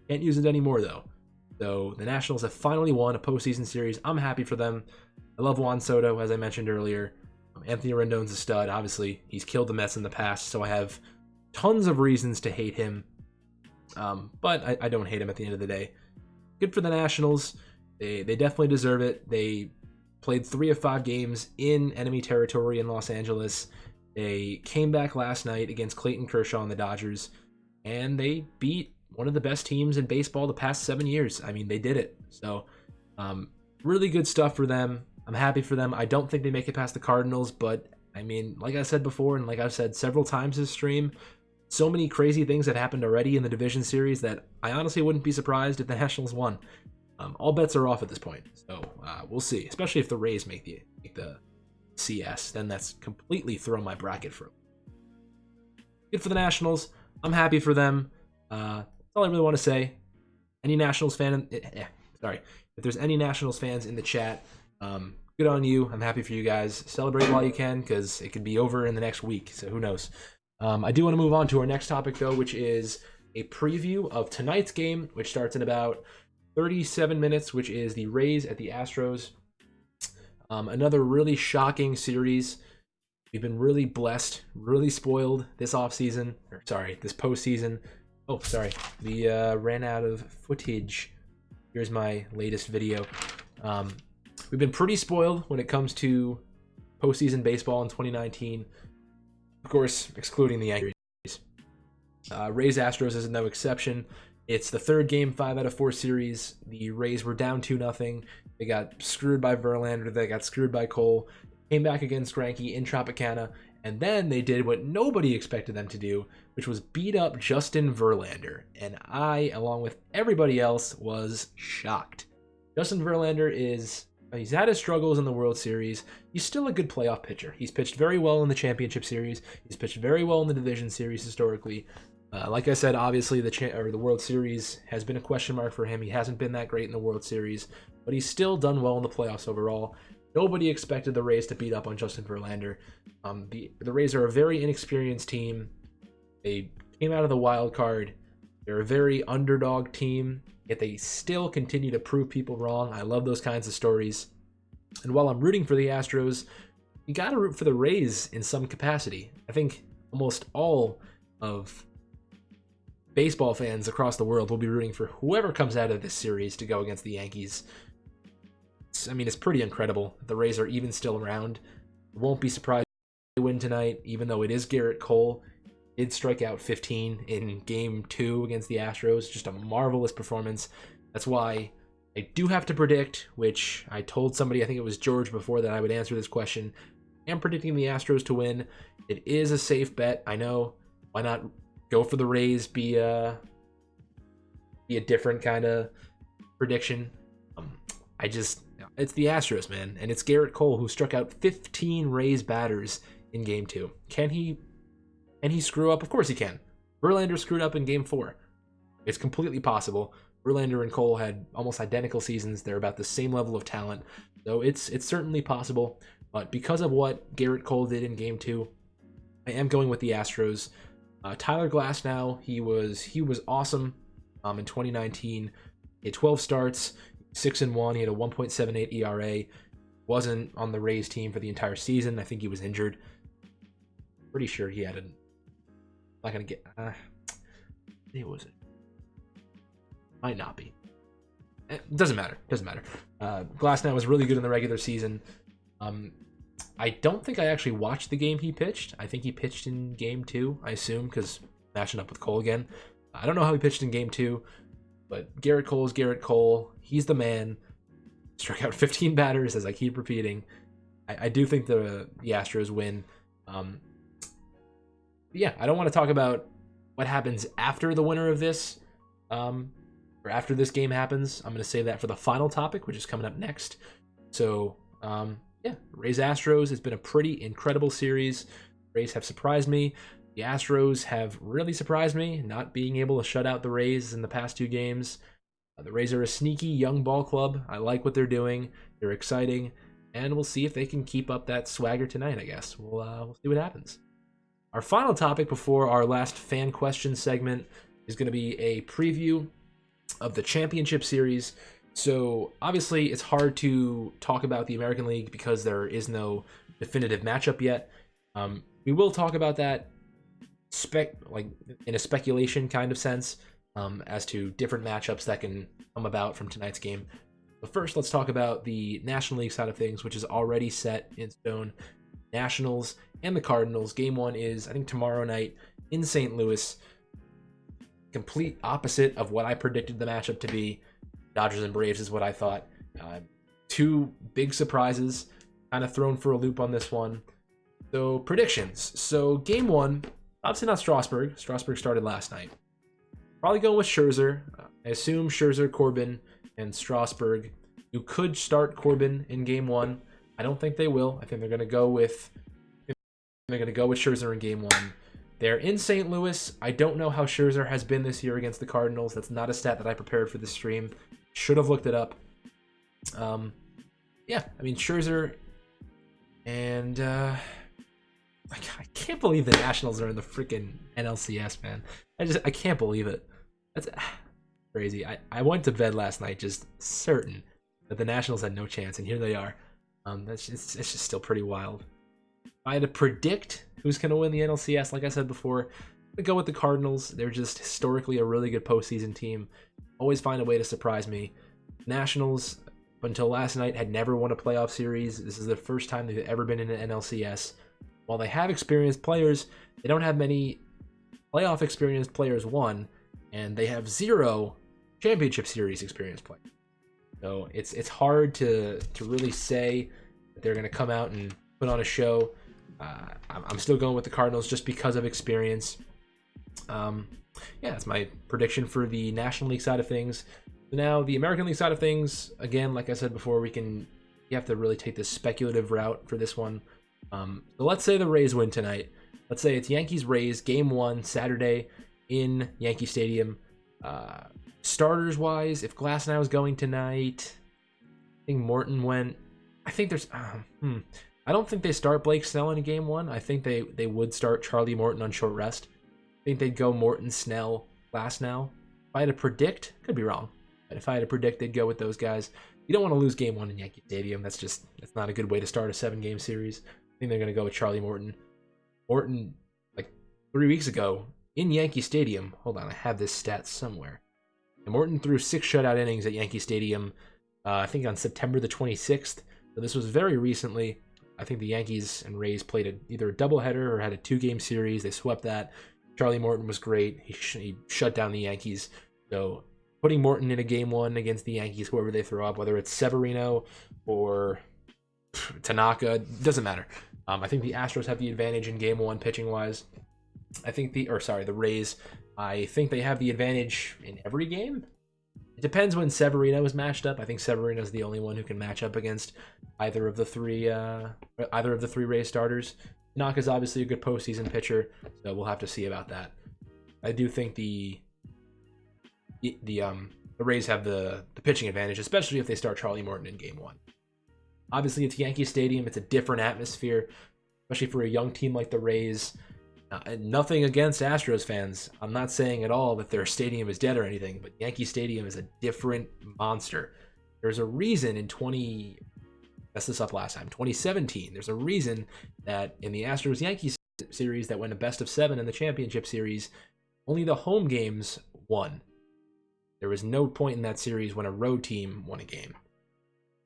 Can't use it anymore, though. So the Nationals have finally won a postseason series. I'm happy for them. I love Juan Soto, as I mentioned earlier. Anthony Rendon's a stud. Obviously, he's killed the Mets in the past, so I have tons of reasons to hate him. But I don't hate him at the end of the day. Good for the Nationals. They definitely deserve it. They played 3 of 5 games in enemy territory in Los Angeles. They came back last night against Clayton Kershaw and the Dodgers, and they beat one of the best teams in baseball the past 7 years. I mean, they did it. So, really good stuff for them. I'm happy for them. I don't think they make it past the Cardinals, but I mean, like I said before, and like I've said several times this stream, so many crazy things have happened already in the division series that I honestly wouldn't be surprised if the Nationals won. All bets are off at this point, so we'll see. Especially if the Rays make the CS, then that's completely thrown my bracket for. Good for the Nationals. I'm happy for them. That's all I really want to say. Any Nationals fan? Sorry, if there's any Nationals fans in the chat, good on you. I'm happy for you guys. Celebrate while you can, because it could be over in the next week. So who knows? I do want to move on to our next topic, though, which is a preview of tonight's game, which starts in about 37 minutes, which is the Rays at the Astros. Another really shocking series. We've been really blessed, really spoiled this postseason. Oh, sorry. We ran out of footage. Here's my latest video. We've been pretty spoiled when it comes to postseason baseball in 2019. Of course, excluding the Yankees. Rays Astros is no exception. It's the third game, 5 out of 4 series. The Rays were down 2-0. They got screwed by Verlander. They got screwed by Cole. Came back against Greinke in Tropicana. And then they did what nobody expected them to do, which was beat up Justin Verlander. And I, along with everybody else, was shocked. Justin Verlander he's had his struggles in the World Series. He's still a good playoff pitcher. He's pitched very well in the Championship Series. He's pitched very well in the Division Series historically. Like I said, obviously the World Series has been a question mark for him. He hasn't been that great in the World Series, but he's still done well in the playoffs overall. Nobody expected the Rays to beat up on Justin Verlander. The Rays are a very inexperienced team. They came out of the wild card. They're a very underdog team, yet they still continue to prove people wrong. I love those kinds of stories. And while I'm rooting for the Astros, you got to root for the Rays in some capacity. I think almost all of baseball fans across the world will be rooting for whoever comes out of this series to go against the Yankees. It's pretty incredible. The Rays are even still around. Won't be surprised if they win tonight, even though it is Garrett Cole. Did strike out 15 in Game 2 against the Astros. Just a marvelous performance. That's why I do have to predict, which I told somebody, I think it was George before, that I would answer this question. I'm predicting the Astros to win. It is a safe bet, I know. Why not go for the Rays, be a different kind of prediction? It's the Astros, man, and it's Garrett Cole who struck out 15 Rays batters in Game 2. Can he screw up? Of course he can. Verlander screwed up in Game 4. It's completely possible. Verlander and Cole had almost identical seasons. They're about the same level of talent, so it's certainly possible. But because of what Garrett Cole did in Game 2, I am going with the Astros. Tyler Glasnow, he was awesome in 2019. He had 12 starts, 6-1. He had a 1.78 ERA. Wasn't on the Rays team for the entire season. I think he was injured. Pretty sure he had not gonna get. It was. Might not be. Doesn't matter. Glasnow was really good in the regular season. I don't think I actually watched the game he pitched. I think he pitched in Game 2, I assume, because matching up with Cole again. I don't know how he pitched in Game 2, but Garrett Cole is Garrett Cole. He's the man. Struck out 15 batters, as I keep repeating. I do think the Astros win. Yeah, I don't want to talk about what happens after the winner of this, or after this game happens. I'm going to save that for the final topic, which is coming up next. So, yeah, Rays Astros has been a pretty incredible series. Rays have surprised me. The Astros have really surprised me, not being able to shut out the Rays in the past 2 games. The Rays are a sneaky young ball club. I like what they're doing. They're exciting, and we'll see if they can keep up that swagger tonight, I guess. We'll see what happens. Our final topic before our last fan question segment is going to be a preview of the championship series. So obviously it's hard to talk about the American League because there is no definitive matchup yet. We will talk about that in a speculation kind of sense as to different matchups that can come about from tonight's game. But first, let's talk about the National League side of things, which is already set in stone. Nationals and the Cardinals. Game 1 is, I think, tomorrow night in St. Louis. Complete opposite of what I predicted the matchup to be. Dodgers and Braves is what I thought. 2 big surprises, kind of thrown for a loop on this one. So, predictions. So, Game 1, obviously not Strasburg. Strasburg started last night. Probably going with Scherzer. I assume Scherzer, Corbin, and Strasburg. You could start Corbin in Game 1. I don't think they will. I think they're going to go with Scherzer in Game 1. They're in St. Louis. I don't know how Scherzer has been this year against the Cardinals. That's not a stat that I prepared for this stream. Should have looked it up. Yeah, Scherzer and I can't believe the Nationals are in the freaking NLCS, man. I can't believe it. That's crazy. I went to bed last night just certain that the Nationals had no chance, and here they are. It's just still pretty wild. If I had to predict who's going to win the NLCS, like I said before, I go with the Cardinals. They're just historically a really good postseason team. Always find a way to surprise me. Nationals, until last night, had never won a playoff series. This is the first time they've ever been in an NLCS. While they have experienced players, they don't have many playoff experienced players, one, and they have 0 championship series experienced players. So it's hard to really say that they're going to come out and put on a show. I'm still going with the Cardinals just because of experience. That's my prediction for the National League side of things. Now, the American League side of things, again, like I said before, you have to really take this speculative route for this one. So let's say the Rays win tonight. Let's say it's Yankees-Rays, Game 1, Saturday in Yankee Stadium. Starters-wise, if Glasnow is going tonight, I think Morton went. I think there's... I don't think they start Blake Snell in Game 1. I think they would start Charlie Morton on short rest. I think they'd go Morton, Snell, Glasnow. If I had to predict, could be wrong, but if I had to predict, they'd go with those guys. You don't want to lose Game 1 in Yankee Stadium. That's not a good way to start a 7-game series. I think they're going to go with Charlie Morton. Morton, like 3 weeks ago, in Yankee Stadium, hold on, I have this stat somewhere. And Morton threw 6 shutout innings at Yankee Stadium, I think on September the 26th. So this was very recently. I think the Yankees and Rays played either a doubleheader or had a 2-game series. They swept that. Charlie Morton was great. He shut down the Yankees. So putting Morton in a Game 1 against the Yankees, whoever they throw up, whether it's Severino or Tanaka, doesn't matter. I think the Astros have the advantage in Game 1 pitching-wise. The Rays, I think they have the advantage in every game. It depends when Severino is matched up. I think Severino is the only one who can match up against either of the three Rays starters. Tanaka's obviously a good postseason pitcher, so we'll have to see about that. I do think the Rays have the pitching advantage, especially if they start Charlie Morton in Game 1. Obviously, it's Yankee Stadium. It's a different atmosphere, especially for a young team like the Rays. Nothing against Astros fans. I'm not saying at all that their stadium is dead or anything, but Yankee Stadium is a different monster. There's a reason in 2017, there's a reason that in the Astros-Yankees series that went a best of 7 in the championship series, only the home games won. There was no point in that series when a road team won a game.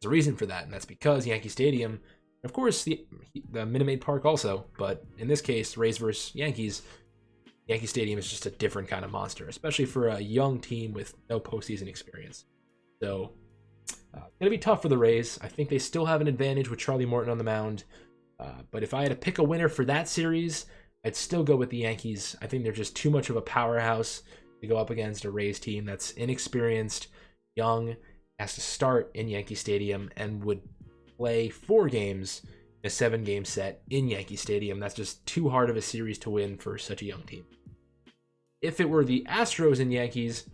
There's a reason for that, and that's because Yankee Stadium, of course, the Minute Maid Park also, but in this case, Rays versus Yankees, Yankee Stadium is just a different kind of monster, especially for a young team with no postseason experience. So, it's going to be tough for the Rays. I think they still have an advantage with Charlie Morton on the mound, but if I had to pick a winner for that series, I'd still go with the Yankees. I think they're just too much of a powerhouse to go up against a Rays team that's inexperienced, young, has to start in Yankee Stadium, and would play 4 games in a 7-game set in Yankee Stadium. That's just too hard of a series to win for such a young team. If it were the Astros and Yankees,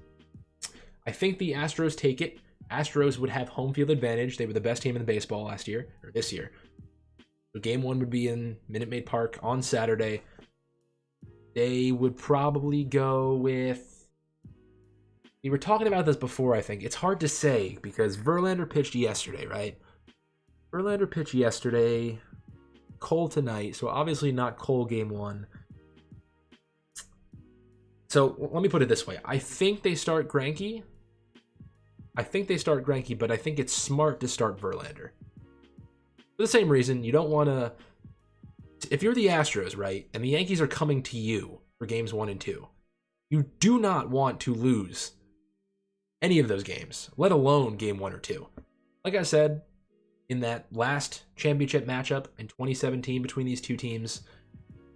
I think the Astros take it. Astros would have home field advantage. They were the best team in baseball last year, or this year. So Game 1 would be in Minute Maid Park on Saturday. They would probably go with... We were talking about this before, I think. It's hard to say because Verlander pitched yesterday, right? Verlander pitched yesterday, Cole tonight, so obviously not Cole Game 1. So let me put it this way. I think they start Greinke, but I think it's smart to start Verlander. For the same reason, you don't want to... If you're the Astros, right, and the Yankees are coming to you for Games 1 and 2, you do not want to lose any of those games, let alone Game 1 or 2. Like I said, in that last championship matchup in 2017 between these two teams,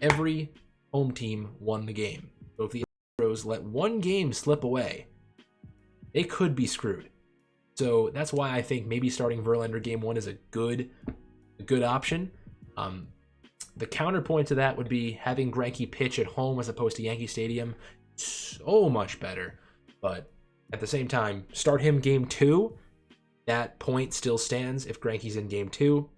every home team won the game. So if the Astros let one game slip away, they could be screwed. So that's why I think maybe starting Verlander Game 1 is a good option. The counterpoint to that would be having Greinke pitch at home as opposed to Yankee Stadium. So much better. But at the same time, start him Game 2. That point still stands if Greinke's in Game 2.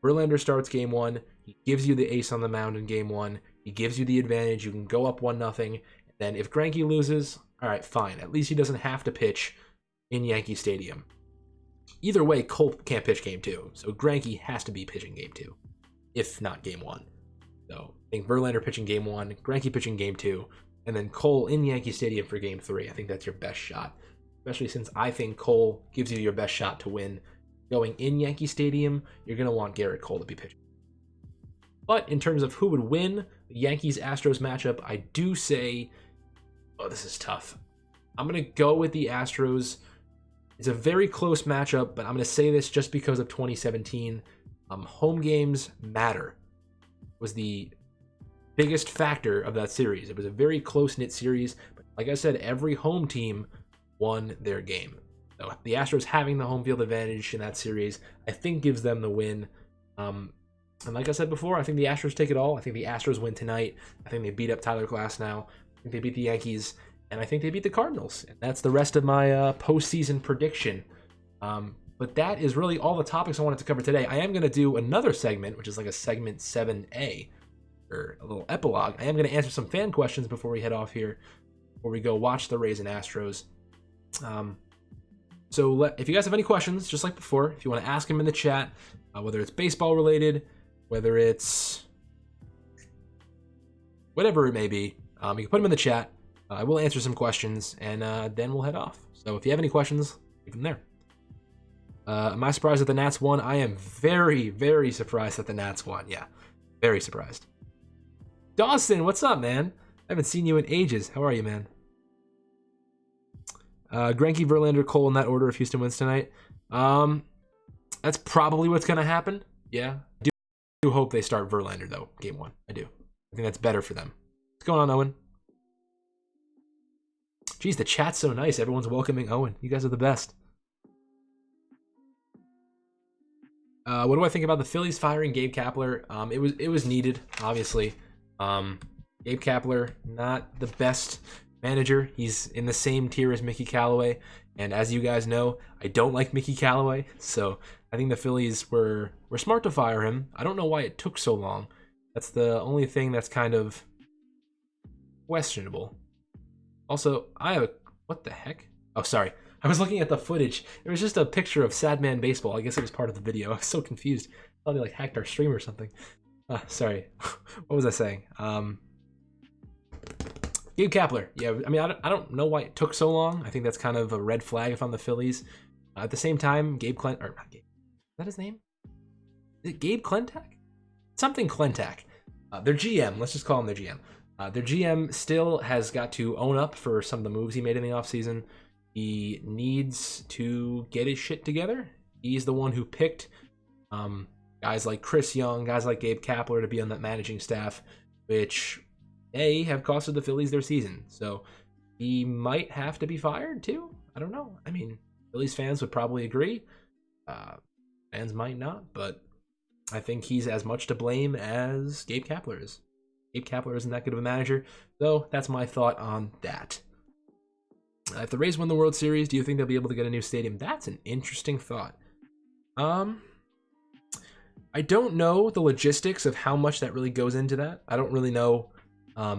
Verlander starts Game 1. He gives you the ace on the mound in Game 1. He gives you the advantage. You can go up 1-0. Then if Greinke loses, all right, fine. At least he doesn't have to pitch in Yankee Stadium. Either way, Cole can't pitch Game 2. So Greinke has to be pitching Game 2, if not Game 1. So I think Verlander pitching Game 1, Greinke pitching Game 2. and then Cole in Yankee Stadium for Game 3. I think that's your best shot, especially since I think Cole gives you your best shot to win. Going in Yankee Stadium, you're going to want Garrett Cole to be pitching. But in terms of who would win the Yankees-Astros matchup, I do say, oh, this is tough. I'm going to go with the Astros. It's a very close matchup, but I'm going to say this just because of 2017. Home games matter. Was the biggest factor of that series. It was a very close-knit series, but like I said, every home team won their game. So the Astros having the home field advantage in that series, I think gives them the win. And like I said before, I think the Astros take it all. I think the Astros win tonight. I think they beat up Tyler Glasnow. I think they beat the Yankees, and I think they beat the Cardinals. And that's the rest of my postseason prediction. But that is really all the topics I wanted to cover today. I am going to do another segment, which is like a segment 7A, or a little epilogue. I am going to answer some fan questions before we head off here, before we go watch the Rays and Astros. So if you guys have any questions, just like before, if you want to ask them in the chat, whether it's baseball related, whether it's whatever it may be, you can put them in the chat. I will answer some questions, and then we'll head off. So if you have any questions, leave them there. Am I surprised that the Nats won? I am very, very surprised that the Nats won. Yeah, very surprised. Dawson, what's up, man? I haven't seen you in ages. How are you, man? Greinke, Verlander, Cole in that order if Houston wins tonight. That's probably what's going to happen. Yeah. I do hope they start Verlander, though, Game 1. I do. I think that's better for them. What's going on, Owen? Geez, the chat's so nice. Everyone's welcoming Owen. You guys are the best. What do I think about the Phillies firing Gabe Kapler? It was needed, obviously. Gabe Kapler, not the best manager. He's in the same tier as Mickey Callaway, and as you guys know, I don't like Mickey Callaway, so I think the Phillies were smart to fire him. I don't know why it took so long. That's the only thing that's kind of questionable. Also, what the heck? Oh, sorry. I was looking at the footage. It was just a picture of Sad Man Baseball. I guess it was part of the video. I was so confused. I thought they like hacked our stream or something. Sorry. What was I saying? Gabe Kapler. Yeah, I mean, I don't know why it took so long. I think that's kind of a red flag if I'm the Phillies. At the same time, Gabe Klentak, or not Gabe, is that his name? Is it Gabe Klentak? Something Klentak. Their GM, let's just call him their GM. Their GM still has got to own up for some of the moves he made in the offseason. He needs to get his shit together. He's the one who picked guys like Chris Young, guys like Gabe Kapler to be on that managing staff, which have costed the Phillies their season. So he might have to be fired too. I don't know. I mean, Phillies fans would probably agree. Fans might not, but I think he's as much to blame as Gabe Kapler is. Gabe Kapler isn't that good of a manager, though. That's my thought on that. If the Rays win the World Series, do you think they'll be able to get a new stadium? That's an interesting thought. I don't know the logistics of how much that really goes into that. I don't really know. I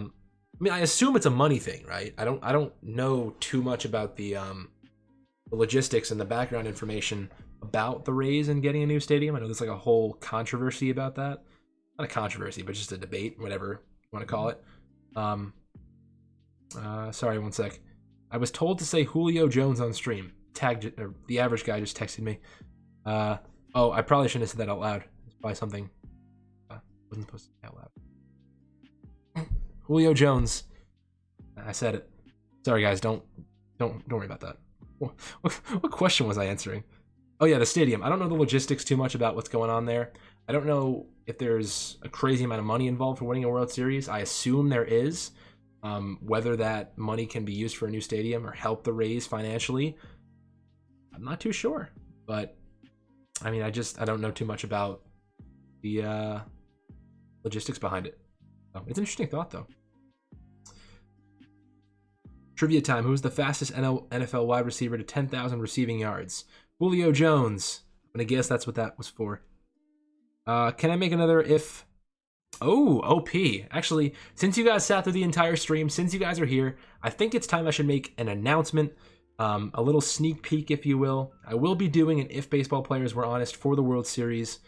mean, I assume it's a money thing, right? I don't know too much about the logistics and the background information about the Rays and getting a new stadium. I know there's like a whole controversy about that. Not a controversy, but just a debate, whatever you want to call it. Sorry, one sec. I was told to say Julio Jones on stream. The average guy just texted me. Oh, I probably shouldn't have said that out loud. It's probably something I wasn't supposed to say out loud. Julio Jones. I said it. Sorry, guys. Don't worry about that. What question was I answering? Oh yeah, the stadium. I don't know the logistics too much about what's going on there. I don't know if there's a crazy amount of money involved for winning a World Series. I assume there is. Whether that money can be used for a new stadium or help the Rays financially, I'm not too sure. But I mean, I don't know too much about the logistics behind it. It's an interesting thought, though. Trivia time. Who's the fastest NFL wide receiver to 10,000 receiving yards? Julio Jones. I'm going to guess that's what that was for. Can I make another if... Oh, OP. Actually, since you guys sat through the entire stream, since you guys are here, I think it's time I should make an announcement. A little sneak peek, if you will. I will be doing an If Baseball Players Were Honest for the World Series.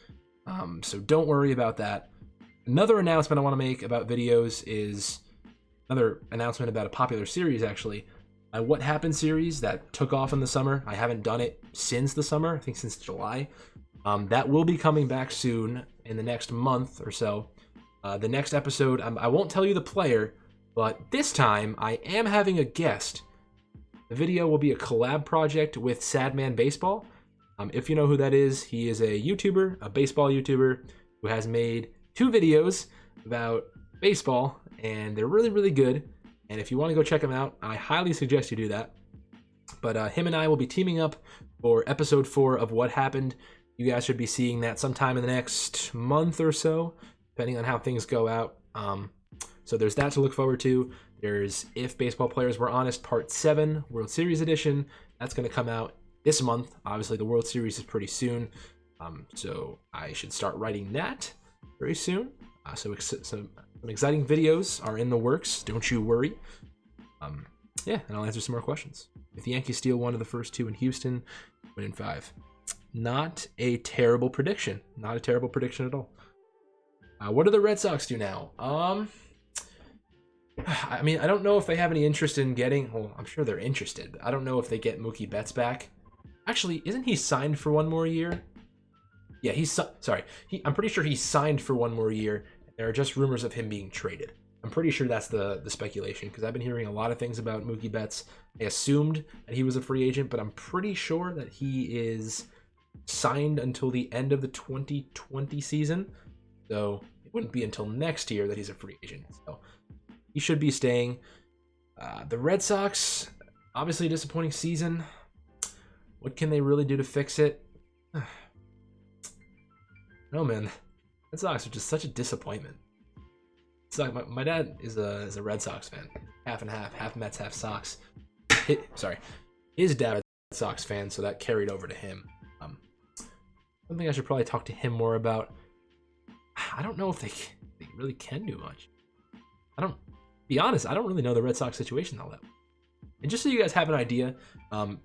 So don't worry about that. Another announcement I want to make about videos is another announcement about a popular series, actually. My What Happened series that took off in the summer. I haven't done it since the summer, I think since July. That will be coming back soon in the next month or so. The next episode, I won't tell you the player, but this time I am having a guest. The video will be a collab project with Sadman Baseball. If you know who that is, he is a YouTuber, a baseball YouTuber, who has made 2 videos about baseball, and they're really, really good. And if you want to go check them out, I highly suggest you do that. But him and I will be teaming up for episode 4 of What Happened. You guys should be seeing that sometime in the next month or so, depending on how things go out. So there's that to look forward to. There's If Baseball Players Were Honest Part 7, World Series Edition. That's going to come out this month. Obviously, the World Series is pretty soon. So I should start writing that very soon. So some exciting videos are in the works. Don't you worry. Yeah, and I'll answer some more questions. If the Yankees steal one of the first 2 in Houston, win in 5. Not a terrible prediction. Not a terrible prediction at all. What do the Red Sox do now? I mean, I don't know if they have any interest in getting... Well, I'm sure they're interested, but I don't know if they get Mookie Betts back. Actually, isn't he signed for 1 more year? Yeah, I'm pretty sure he's signed for 1 more year. There are just rumors of him being traded. I'm pretty sure that's the speculation, because I've been hearing a lot of things about Mookie Betts. I assumed that he was a free agent, but I'm pretty sure that he is signed until the end of the 2020 season. So it wouldn't be until next year that he's a free agent. So he should be staying. The Red Sox, obviously a disappointing season. What can they really do to fix it? No, man. Red Sox are just such a disappointment. It's like my dad is a Red Sox fan. Half and half Mets, half Sox. His dad is a Red Sox fan, so that carried over to him. Something I should probably talk to him more about. I don't know if they really can do much. Be honest, I don't really know the Red Sox situation all that well. And just so you guys have an idea,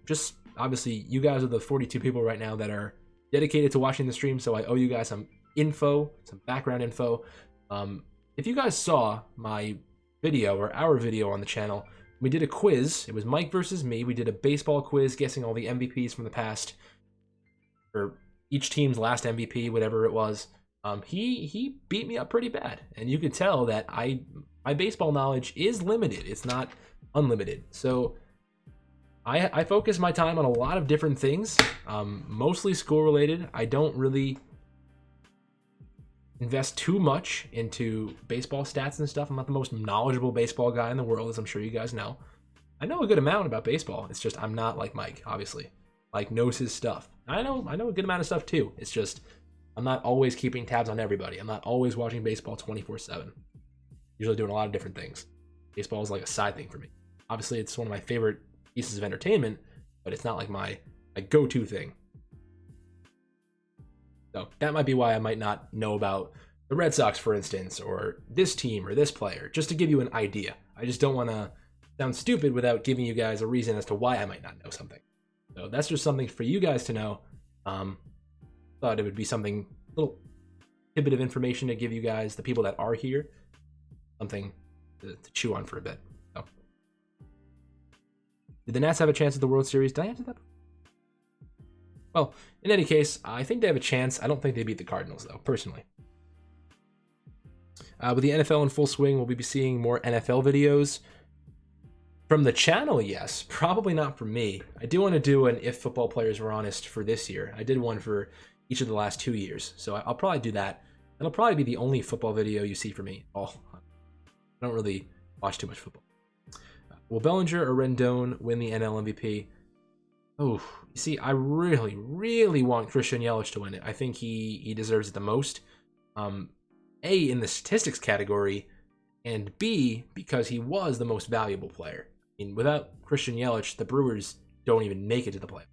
just obviously you guys are the 42 people right now that are dedicated to watching the stream, so I owe you guys some info, some background info. If you guys saw my video or our video on the channel, we did a quiz. It was Mike versus me. We did a baseball quiz guessing all the MVPs from the past, or each team's last MVP, whatever it was. He beat me up pretty bad, and you could tell that my baseball knowledge is limited. It's not unlimited. So I focus my time on a lot of different things, mostly school related. I don't really invest too much into baseball stats and stuff. I'm not the most knowledgeable baseball guy in the world, as I'm sure you guys know. I know a good amount about baseball. It's just I'm not like Mike, obviously. Mike knows his stuff. I know a good amount of stuff too. It's just I'm not always keeping tabs on everybody. I'm not always watching baseball 24/7. Usually doing a lot of different things. Baseball is like a side thing for me. Obviously, it's one of my favorite pieces of entertainment, but it's not like my go-to thing. So that might be why I might not know about the Red Sox, for instance, or this team or this player, just to give you an idea. I just don't want to sound stupid without giving you guys a reason as to why I might not know something. So that's just something for you guys to know. Thought it would be something, little tidbit of information to give you guys, the people that are here, something to chew on for a bit. So, did the Nats have a chance at the World Series? Did I answer that? Well, in any case, I think they have a chance. I don't think they beat the Cardinals, though, personally. With the NFL in full swing, will we be seeing more NFL videos? From the channel, yes. Probably not from me. I do want to do an If Football Players Were Honest for this year. I did one for each of the last 2 years, so I'll probably do that. It'll probably be the only football video you see from me. I don't really watch too much football. Will Bellinger or Rendon win the NL MVP? Oh, you see, I really, really want Christian Yelich to win it. I think he deserves it the most. A, in the statistics category, and B, because he was the most valuable player. I mean, without Christian Yelich, the Brewers don't even make it to the playoffs.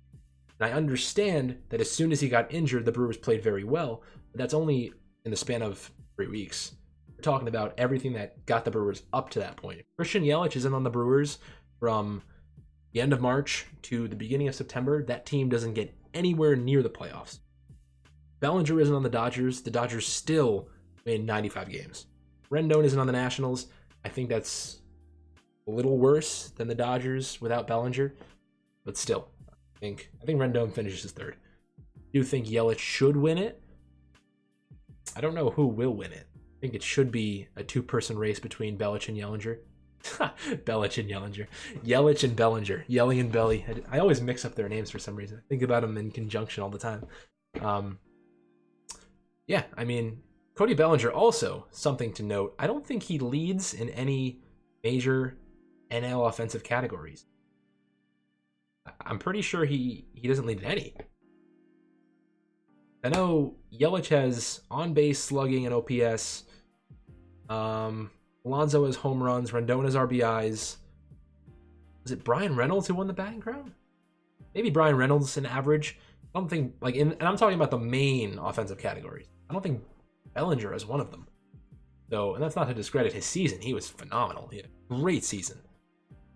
And I understand that as soon as he got injured, the Brewers played very well, but that's only in the span of 3 weeks. We're talking about everything that got the Brewers up to that point. Christian Yelich isn't on the Brewers from the end of March to the beginning of September. That team doesn't get anywhere near the playoffs. Bellinger isn't on the Dodgers. The Dodgers still win 95 games. Rendon isn't on the Nationals. I think that's a little worse than the Dodgers without Bellinger, but still, I think Rendon finishes third. Do you think Yelich should win it? I don't know who will win it. I think it should be a two-person race between Belich and Yellinger. Belich and Yellinger. Yelich and Bellinger. Yelling and Belly. I always mix up their names for some reason. I think about them in conjunction all the time. Yeah, I mean, Cody Bellinger also, something to note. I don't think he leads in any major NL offensive categories. I'm pretty sure he doesn't lead in any. I know Yelich has on-base slugging and OPS. Alonso has home runs. Rendon has RBIs. Was it Brian Reynolds who won the batting crown? Maybe Brian Reynolds in average. I don't think, and I'm talking about the main offensive categories. I don't think Bellinger is one of them. So, and that's not to discredit his season. He was phenomenal. He had a great season.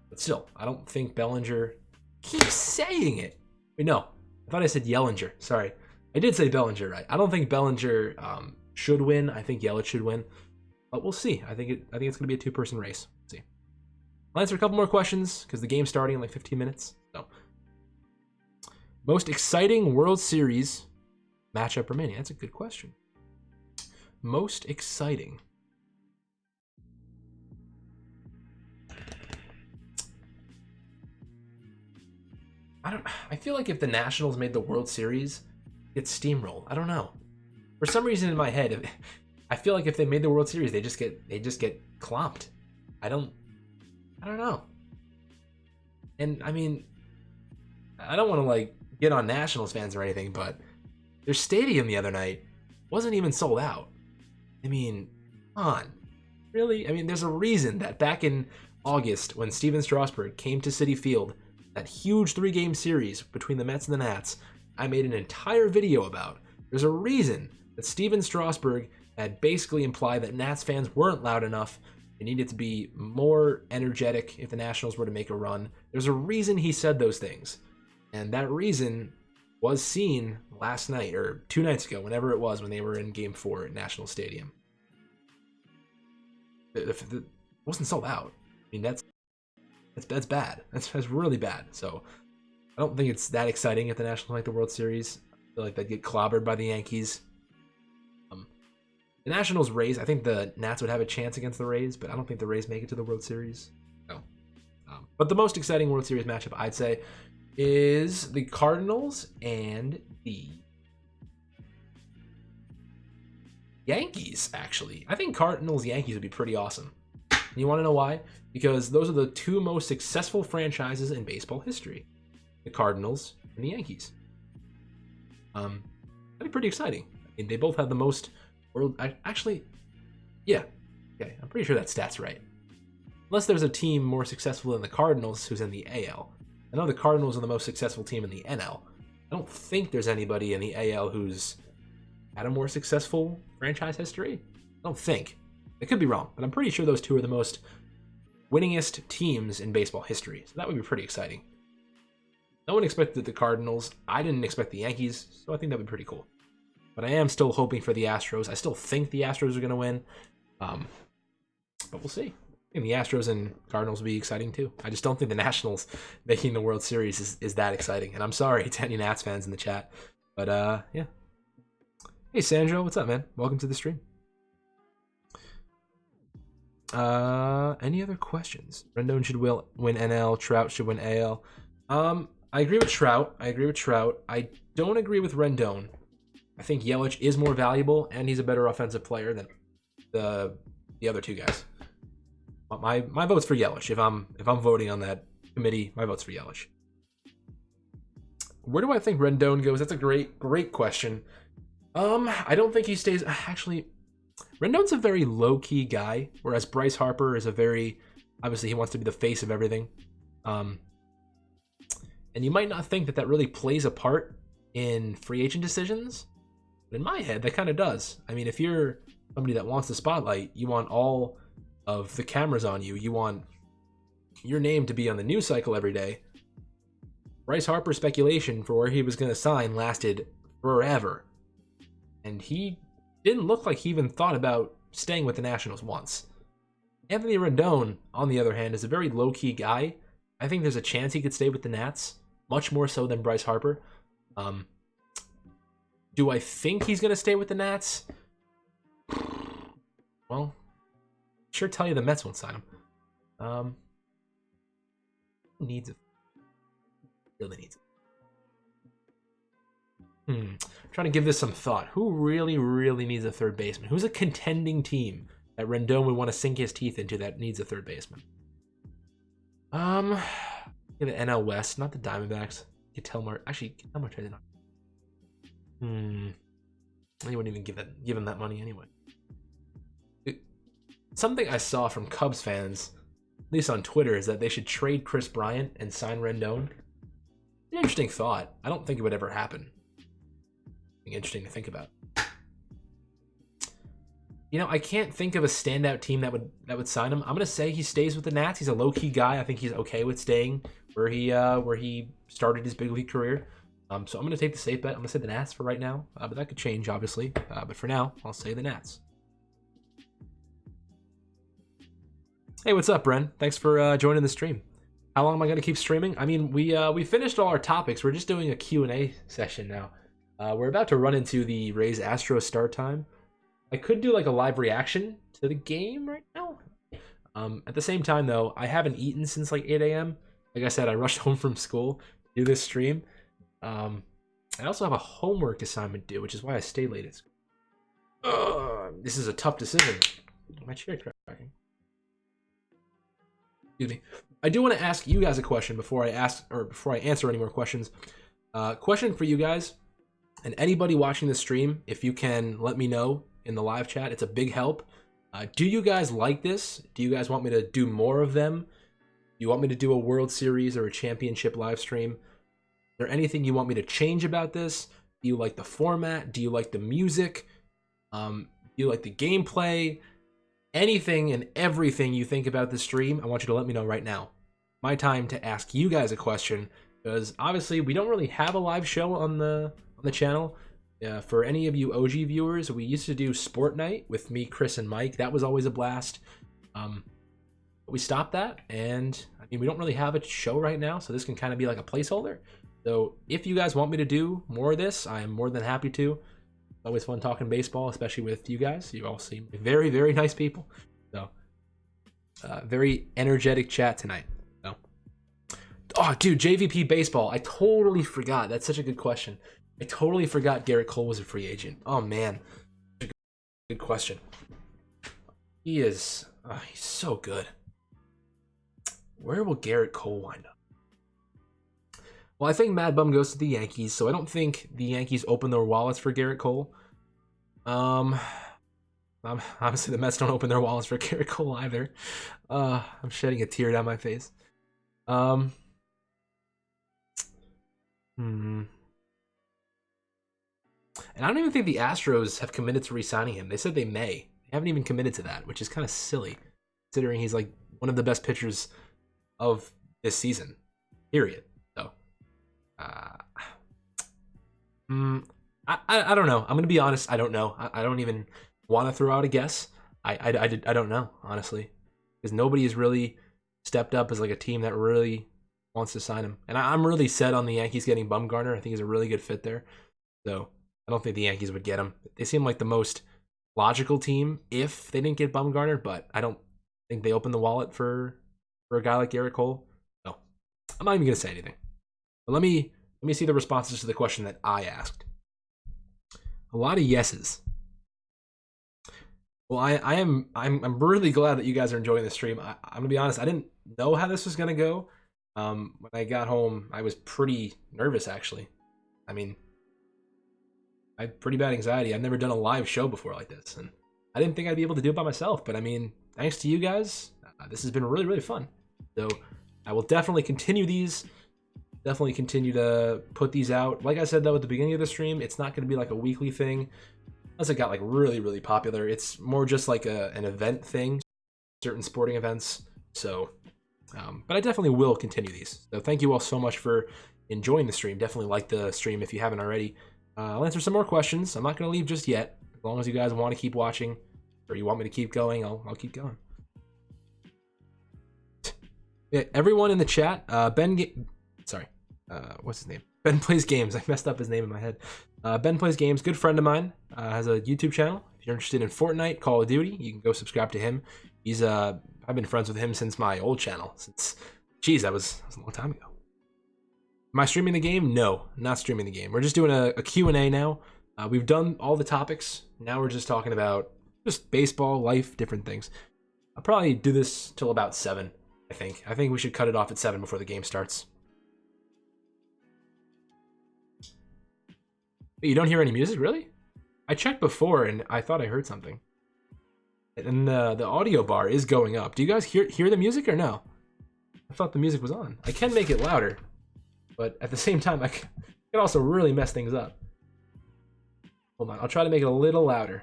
But still, I don't think Bellinger... Keep saying it. Wait, no. I thought I said Yellinger. Sorry. I did say Bellinger, right? I don't think Bellinger should win. I think Yelich should win. But we'll see. I think it's going to be a two-person race. Let's see. I'll answer a couple more questions because the game's starting in like 15 minutes. So, most exciting World Series matchup remaining? That's a good question. Most exciting. I feel like if the Nationals made the World Series, it's steamrolled. I don't know. For some reason in my head, I feel like if they made the World Series, they just get clomped. I don't know. And I mean, I don't want to like get on Nationals fans or anything, but their stadium the other night wasn't even sold out. I mean, come on. Really? I mean, there's a reason that back in August when Steven Strasburg came to Citi Field, that huge 3-game series between the Mets and the Nats, I made an entire video about. There's a reason that Steven Strasburg had basically implied that Nats fans weren't loud enough. They needed to be more energetic if the Nationals were to make a run. There's a reason he said those things. And that reason was seen last night, or 2 nights ago, whenever it was, when they were in Game 4 at National Stadium. It wasn't sold out. I mean, that's bad. That's really bad. So I don't think it's that exciting if the Nationals make the World Series. I feel like they'd get clobbered by the Yankees. The Nationals Rays, I think the Nats would have a chance against the Rays, but I don't think the Rays make it to the World Series. No. But the most exciting World Series matchup, I'd say, is the Cardinals and the Yankees, actually. I think Cardinals-Yankees would be pretty awesome. And you want to know why? Because those are the 2 most successful franchises in baseball history. The Cardinals and the Yankees. That'd be pretty exciting. I mean, they both have the most world... Actually, yeah. Okay, I'm pretty sure that stat's right. Unless there's a team more successful than the Cardinals who's in the AL. I know the Cardinals are the most successful team in the NL. I don't think there's anybody in the AL who's had a more successful franchise history. I don't think. I could be wrong, but I'm pretty sure those 2 are the most winningest teams in baseball history. So that would be pretty exciting. No one expected the Cardinals. I didn't expect the Yankees, so I think that would be pretty cool. But I am still hoping for the Astros. I still think the Astros are going to win. But we'll see. And the Astros and Cardinals will be exciting too. I just don't think the Nationals making the World Series is that exciting. And I'm sorry to any Nats fans in the chat. But yeah. Hey Sandro, what's up, man? Welcome to the stream. Any other questions? Rendon should win NL. Trout should win AL. I agree with Trout. I don't agree with Rendon. I think Yelich is more valuable, and he's a better offensive player than the other 2 guys. My vote's for Yelich. If I'm voting on that committee, my vote's for Yelich. Where do I think Rendon goes? That's a great question. I don't think he stays. Actually, Rendon's a very low-key guy, whereas Bryce Harper is a very, obviously he wants to be the face of everything. And you might not think that really plays a part in free agent decisions, but in my head, that kind of does. I mean, if you're somebody that wants the spotlight, you want all of the cameras on you. You want your name to be on the news cycle every day. Bryce Harper's speculation for where he was going to sign lasted forever. And he didn't look like he even thought about staying with the Nationals once. Anthony Rendon, on the other hand, is a very low-key guy. I think there's a chance he could stay with the Nats, much more so than Bryce Harper. Do I think he's going to stay with the Nats? Well, sure tell you the Mets won't sign him. Needs it. Really needs it. I'm trying to give this some thought. Who really, really needs a third baseman? Who's a contending team that Rendon would want to sink his teeth into that needs a third baseman? The NL West, not the Diamondbacks. Actually, Ketelmar traded not. They wouldn't even give him that money anyway. Something I saw from Cubs fans, at least on Twitter, is that they should trade Chris Bryant and sign Rendon. An interesting thought. I don't think it would ever happen. Interesting to think about. You know, I can't think of a standout team that would sign him. I'm gonna say he stays with the Nats. He's a low-key guy. I think he's okay with staying where he started his big league career. So I'm gonna take the safe bet. I'm gonna say the Nats for right now, but that could change obviously. But for now, I'll say the Nats. Hey, what's up, Bren? Thanks for joining the stream. How long am I gonna keep streaming? I mean, we finished all our topics. We're just doing a Q&A session now. We're about to run into the Rays Astros start time. I could do like a live reaction to the game right now. At the same time, though, I haven't eaten since like 8 a.m. Like I said, I rushed home from school to do this stream. I also have a homework assignment due, which is why I stayed late at school. This is a tough decision. My chair cracking. Excuse me. I do want to ask you guys a question before I answer any more questions. Question for you guys and anybody watching the stream, if you can let me know in the live chat, it's a big help. Do you guys like this? Do you guys want me to do more of them? Do you want me to do a World Series or a championship live stream? Is there anything you want me to change about this? Do you like the format? Do you like the music? Do you like the gameplay? Anything and everything you think about this stream, I want you to let me know right now. My time to ask you guys a question, because obviously we don't really have a live show on the channel. For any of you OG viewers, we used to do Sport Night with me, Chris, and Mike. That was always a blast. But we stopped that, and I mean, we don't really have a show right now, so this can kind of be like a placeholder. So if you guys want me to do more of this, I am more than happy to. It's always fun talking baseball, especially with you guys. You all seem very, very nice people. So, very energetic chat tonight. So, oh, dude, JVP baseball. I totally forgot. That's such a good question. I totally forgot Garrett Cole was a free agent. Oh man, good question. He's so good. Where will Garrett Cole wind up? Well, I think Mad Bum goes to the Yankees, so I don't think the Yankees open their wallets for Garrett Cole. Obviously the Mets don't open their wallets for Garrett Cole either. I'm shedding a tear down my face. And I don't even think the Astros have committed to re-signing him. They said they may. They haven't even committed to that, which is kind of silly, considering he's like one of the best pitchers of this season, period. So, I don't know. I'm going to be honest. I don't know. I don't even want to throw out a guess. I don't know, honestly, because nobody has really stepped up as like a team that really wants to sign him. And I'm really set on the Yankees getting Bumgarner. I think he's a really good fit there. So I don't think the Yankees would get him. They seem like the most logical team if they didn't get Bumgarner, but I don't think they open the wallet for a guy like Garrett Cole. No, I'm not even going to say anything. But let me see the responses to the question that I asked. A lot of yeses. Well, I'm really glad that you guys are enjoying the stream. I'm gonna be honest. I didn't know how this was gonna go. When I got home, I was pretty nervous actually. I mean, I have pretty bad anxiety. I've never done a live show before like this, and I didn't think I'd be able to do it by myself. But I mean, thanks to you guys, this has been really, really fun. So I will definitely continue these. Definitely continue to put these out. Like I said though at the beginning of the stream, it's not going to be like a weekly thing. Unless it got like really, really popular. It's more just like an event thing, certain sporting events. So, but I definitely will continue these. So thank you all so much for enjoying the stream. Definitely like the stream if you haven't already. I'll answer some more questions. I'm not going to leave just yet. As long as you guys want to keep watching or you want me to keep going, I'll keep going. Yeah, everyone in the chat, what's his name? Ben Plays Games. I messed up his name in my head. Ben Plays Games, good friend of mine, has a YouTube channel. If you're interested in Fortnite, Call of Duty, you can go subscribe to him. He's I've been friends with him since my old channel. That was a long time ago. Am I streaming the game? No, not streaming the game. We're just doing a Q&A now. We've done all the topics. Now we're just talking about just baseball, life, different things. I'll probably do this till about 7, I think. I think we should cut it off at 7 before the game starts. But you don't hear any music, really? I checked before and I thought I heard something. And the audio bar is going up. Do you guys hear the music or no? I thought the music was on. I can make it louder, but at the same time, I can also really mess things up. Hold on, I'll try to make it a little louder.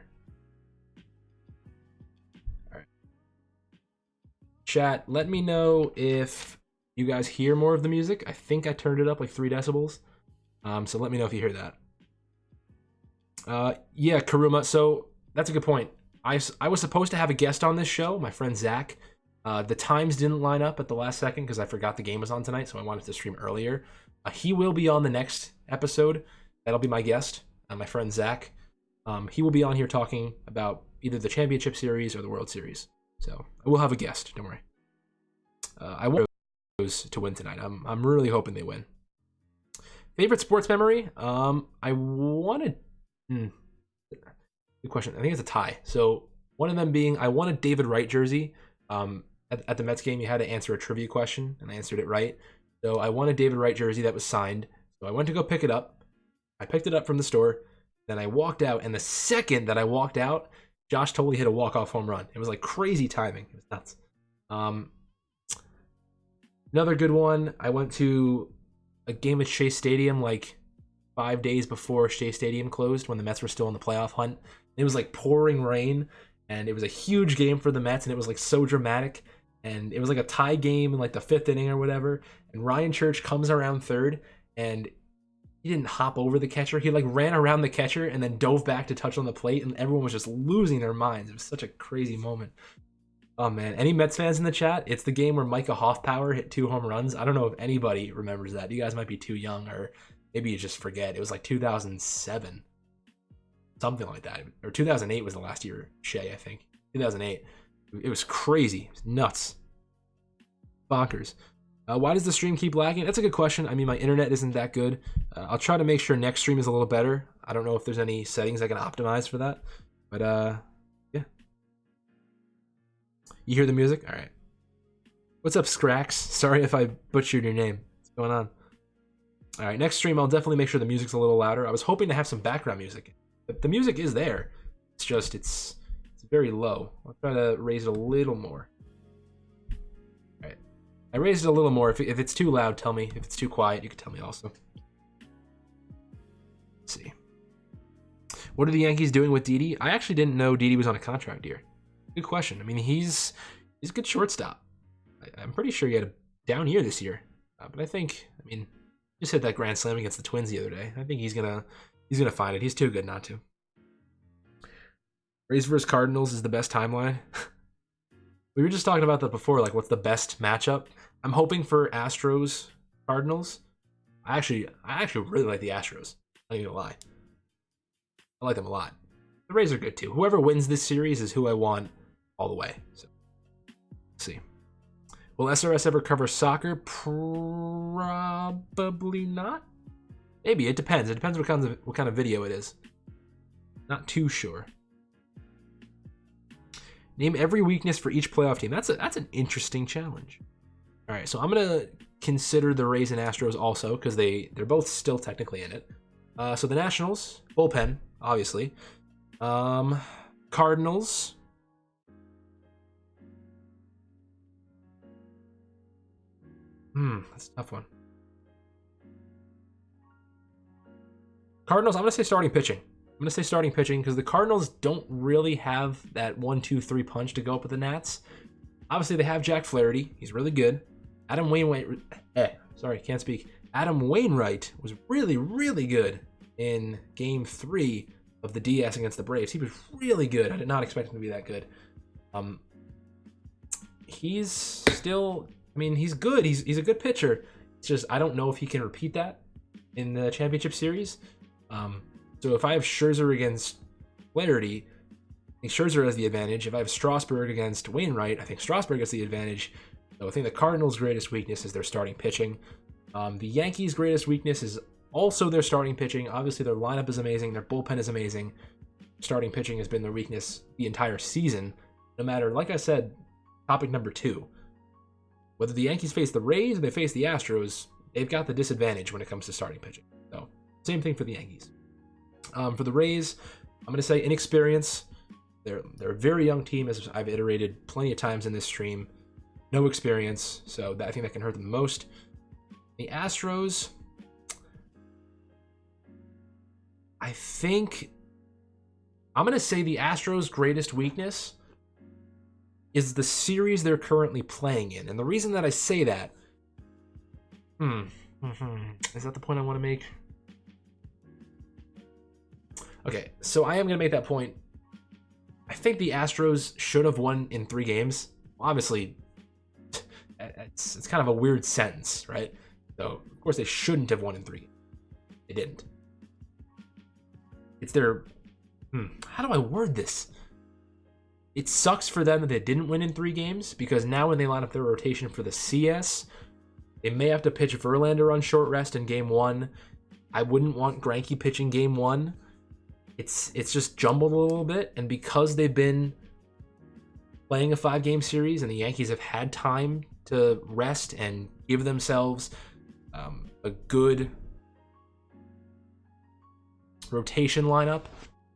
All right. Chat, let me know if you guys hear more of the music. I think I turned it up like 3 decibels. So let me know if you hear that. Yeah, Karuma. So that's a good point. I was supposed to have a guest on this show, my friend Zach. The times didn't line up at the last second because I forgot the game was on tonight, so I wanted to stream earlier. He will be on the next episode. That'll be my guest, my friend Zach. He will be on here talking about either the Championship Series or the World Series. So I will have a guest. Don't worry. I want those to win tonight. I'm really hoping they win. Favorite sports memory? I wanted. Good question. I think it's a tie. So one of them being I won a David Wright jersey. At the Mets game, you had to answer a trivia question, and I answered it right. So I won a David Wright jersey that was signed. So I went to go pick it up. I picked it up from the store. Then I walked out, and the second that I walked out, Josh Tolley hit a walk-off home run. It was like crazy timing. It was nuts. Another good one, I went to a game at Shea Stadium like 5 days before Shea Stadium closed when the Mets were still in the playoff hunt. It was like pouring rain, and it was a huge game for the Mets, and it was like so dramatic. And it was like a tie game in like the 5th inning or whatever. And Ryan Church comes around third, and he didn't hop over the catcher. He like ran around the catcher and then dove back to touch on the plate, and everyone was just losing their minds. It was such a crazy moment. Oh man, any Mets fans in the chat? It's the game where Micah Hoffpower hit 2 home runs. I don't know if anybody remembers that. You guys might be too young, or maybe you just forget. It was like 2007, something like that. Or 2008 was the last year, Shea, I think. 2008. It was crazy. It was nuts. Bonkers. Why does the stream keep lagging? That's a good question. I mean, my internet isn't that good. I'll try to make sure next stream is a little better. I don't know if there's any settings I can optimize for that. But, yeah. You hear the music? All right. What's up, Scrax? Sorry if I butchered your name. What's going on? All right, next stream, I'll definitely make sure the music's a little louder. I was hoping to have some background music. The music is there. It's just, it's very low. I'll try to raise it a little more. All right. I raised it a little more. If it's too loud, tell me. If it's too quiet, you can tell me also. Let's see. What are the Yankees doing with Didi? I actually didn't know Didi was on a contract here. Good question. I mean, he's a good shortstop. I'm pretty sure he had a down year this year. But I think, I mean, just hit that grand slam against the Twins the other day. I think he's gonna find it. He's too good not to. Rays vs. Cardinals is the best timeline. We were just talking about that before, like what's the best matchup? I'm hoping for Astros Cardinals. I actually really like the Astros. I'm not even gonna lie. I like them a lot. The Rays are good too. Whoever wins this series is who I want all the way. So let's see. Will SRS ever cover soccer? Probably not. Maybe. It depends. It depends what kind of video it is. Not too sure. Name every weakness for each playoff team. That's an interesting challenge. All right, so I'm gonna consider the Rays and Astros also because they're both still technically in it. So the Nationals, bullpen, obviously. Cardinals. That's a tough one. Cardinals, I'm going to say starting pitching. Because the Cardinals don't really have that 1-2-3 punch to go up with the Nats. Obviously, they have Jack Flaherty. He's really good. Adam Wainwright was really, really good in Game 3 of the DS against the Braves. He was really good. I did not expect him to be that good. He's still I mean, he's good. He's a good pitcher. It's just I don't know if he can repeat that in the championship series. So if I have Scherzer against Flaherty, I think Scherzer has the advantage. If I have Strasburg against Wainwright, I think Strasburg has the advantage. So I think the Cardinals' greatest weakness is their starting pitching. The Yankees' greatest weakness is also their starting pitching. Obviously, their lineup is amazing. Their bullpen is amazing. Starting pitching has been their weakness the entire season. No matter, like I said, topic number 2. Whether the Yankees face the Rays or they face the Astros, they've got the disadvantage when it comes to starting pitching. So, same thing for the Yankees. For the Rays, I'm going to say inexperience. They're a very young team, as I've iterated plenty of times in this stream. No experience, so I think that can hurt them the most. The Astros, I think I'm going to say the Astros' greatest weakness is the series they're currently playing in. And the reason that I say that, is that the point I want to make? Okay, so I am going to make that point. I think the Astros should have won in 3 games. Obviously, it's kind of a weird sentence, right? So, of course, they shouldn't have won in 3 games. They didn't. It's their... how do I word this? It sucks for them that they didn't win in 3 games, because now when they line up their rotation for the CS, they may have to pitch Verlander on short rest in Game 1. I wouldn't want Greinke pitching Game 1. It's just jumbled a little bit, and because they've been playing a 5-game series and the Yankees have had time to rest and give themselves a good rotation lineup,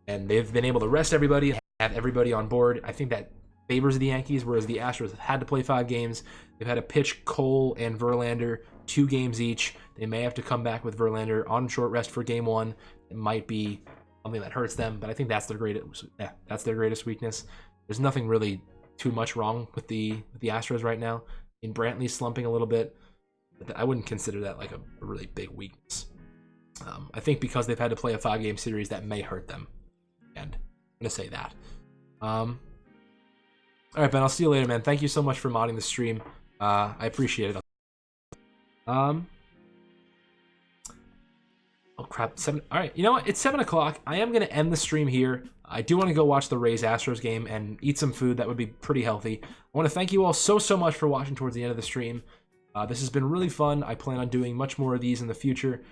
and they've been able to rest everybody and have everybody on board, I think that favors the Yankees, whereas the Astros have had to play 5 games. They've had to pitch Cole and Verlander 2 games each. They may have to come back with Verlander on short rest for Game 1. It might be something that hurts them, but I think that's their greatest weakness. There's nothing really too much wrong with the Astros right now. In Brantley's slumping a little bit, but I wouldn't consider that like a really big weakness. I think because they've had to play a 5-game series, that may hurt them, and I'm gonna say that. All right, Ben, I'll see you later, man. Thank you so much for modding the stream. I appreciate it. Oh crap, 7. All right, you know what? It's 7 o'clock. I am gonna end the stream here. I do want to go watch the Rays-Astros game and eat some food. That would be pretty healthy. I want to thank you all so much for watching towards the end of the stream. This has been really fun. I plan on doing much more of these in the future.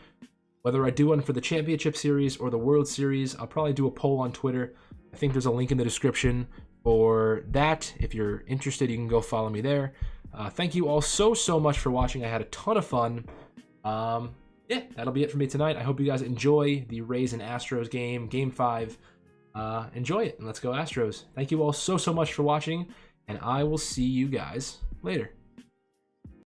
Whether I do one for the Championship Series or the World Series, I'll probably do a poll on Twitter. I think there's a link in the description for that. If you're interested, you can go follow me there. Thank you all so much for watching. I had a ton of fun. Yeah, that'll be it for me tonight. I hope you guys enjoy the Rays and Astros game, Game 5. Enjoy it, and let's go Astros. Thank you all so much for watching, and I will see you guys later.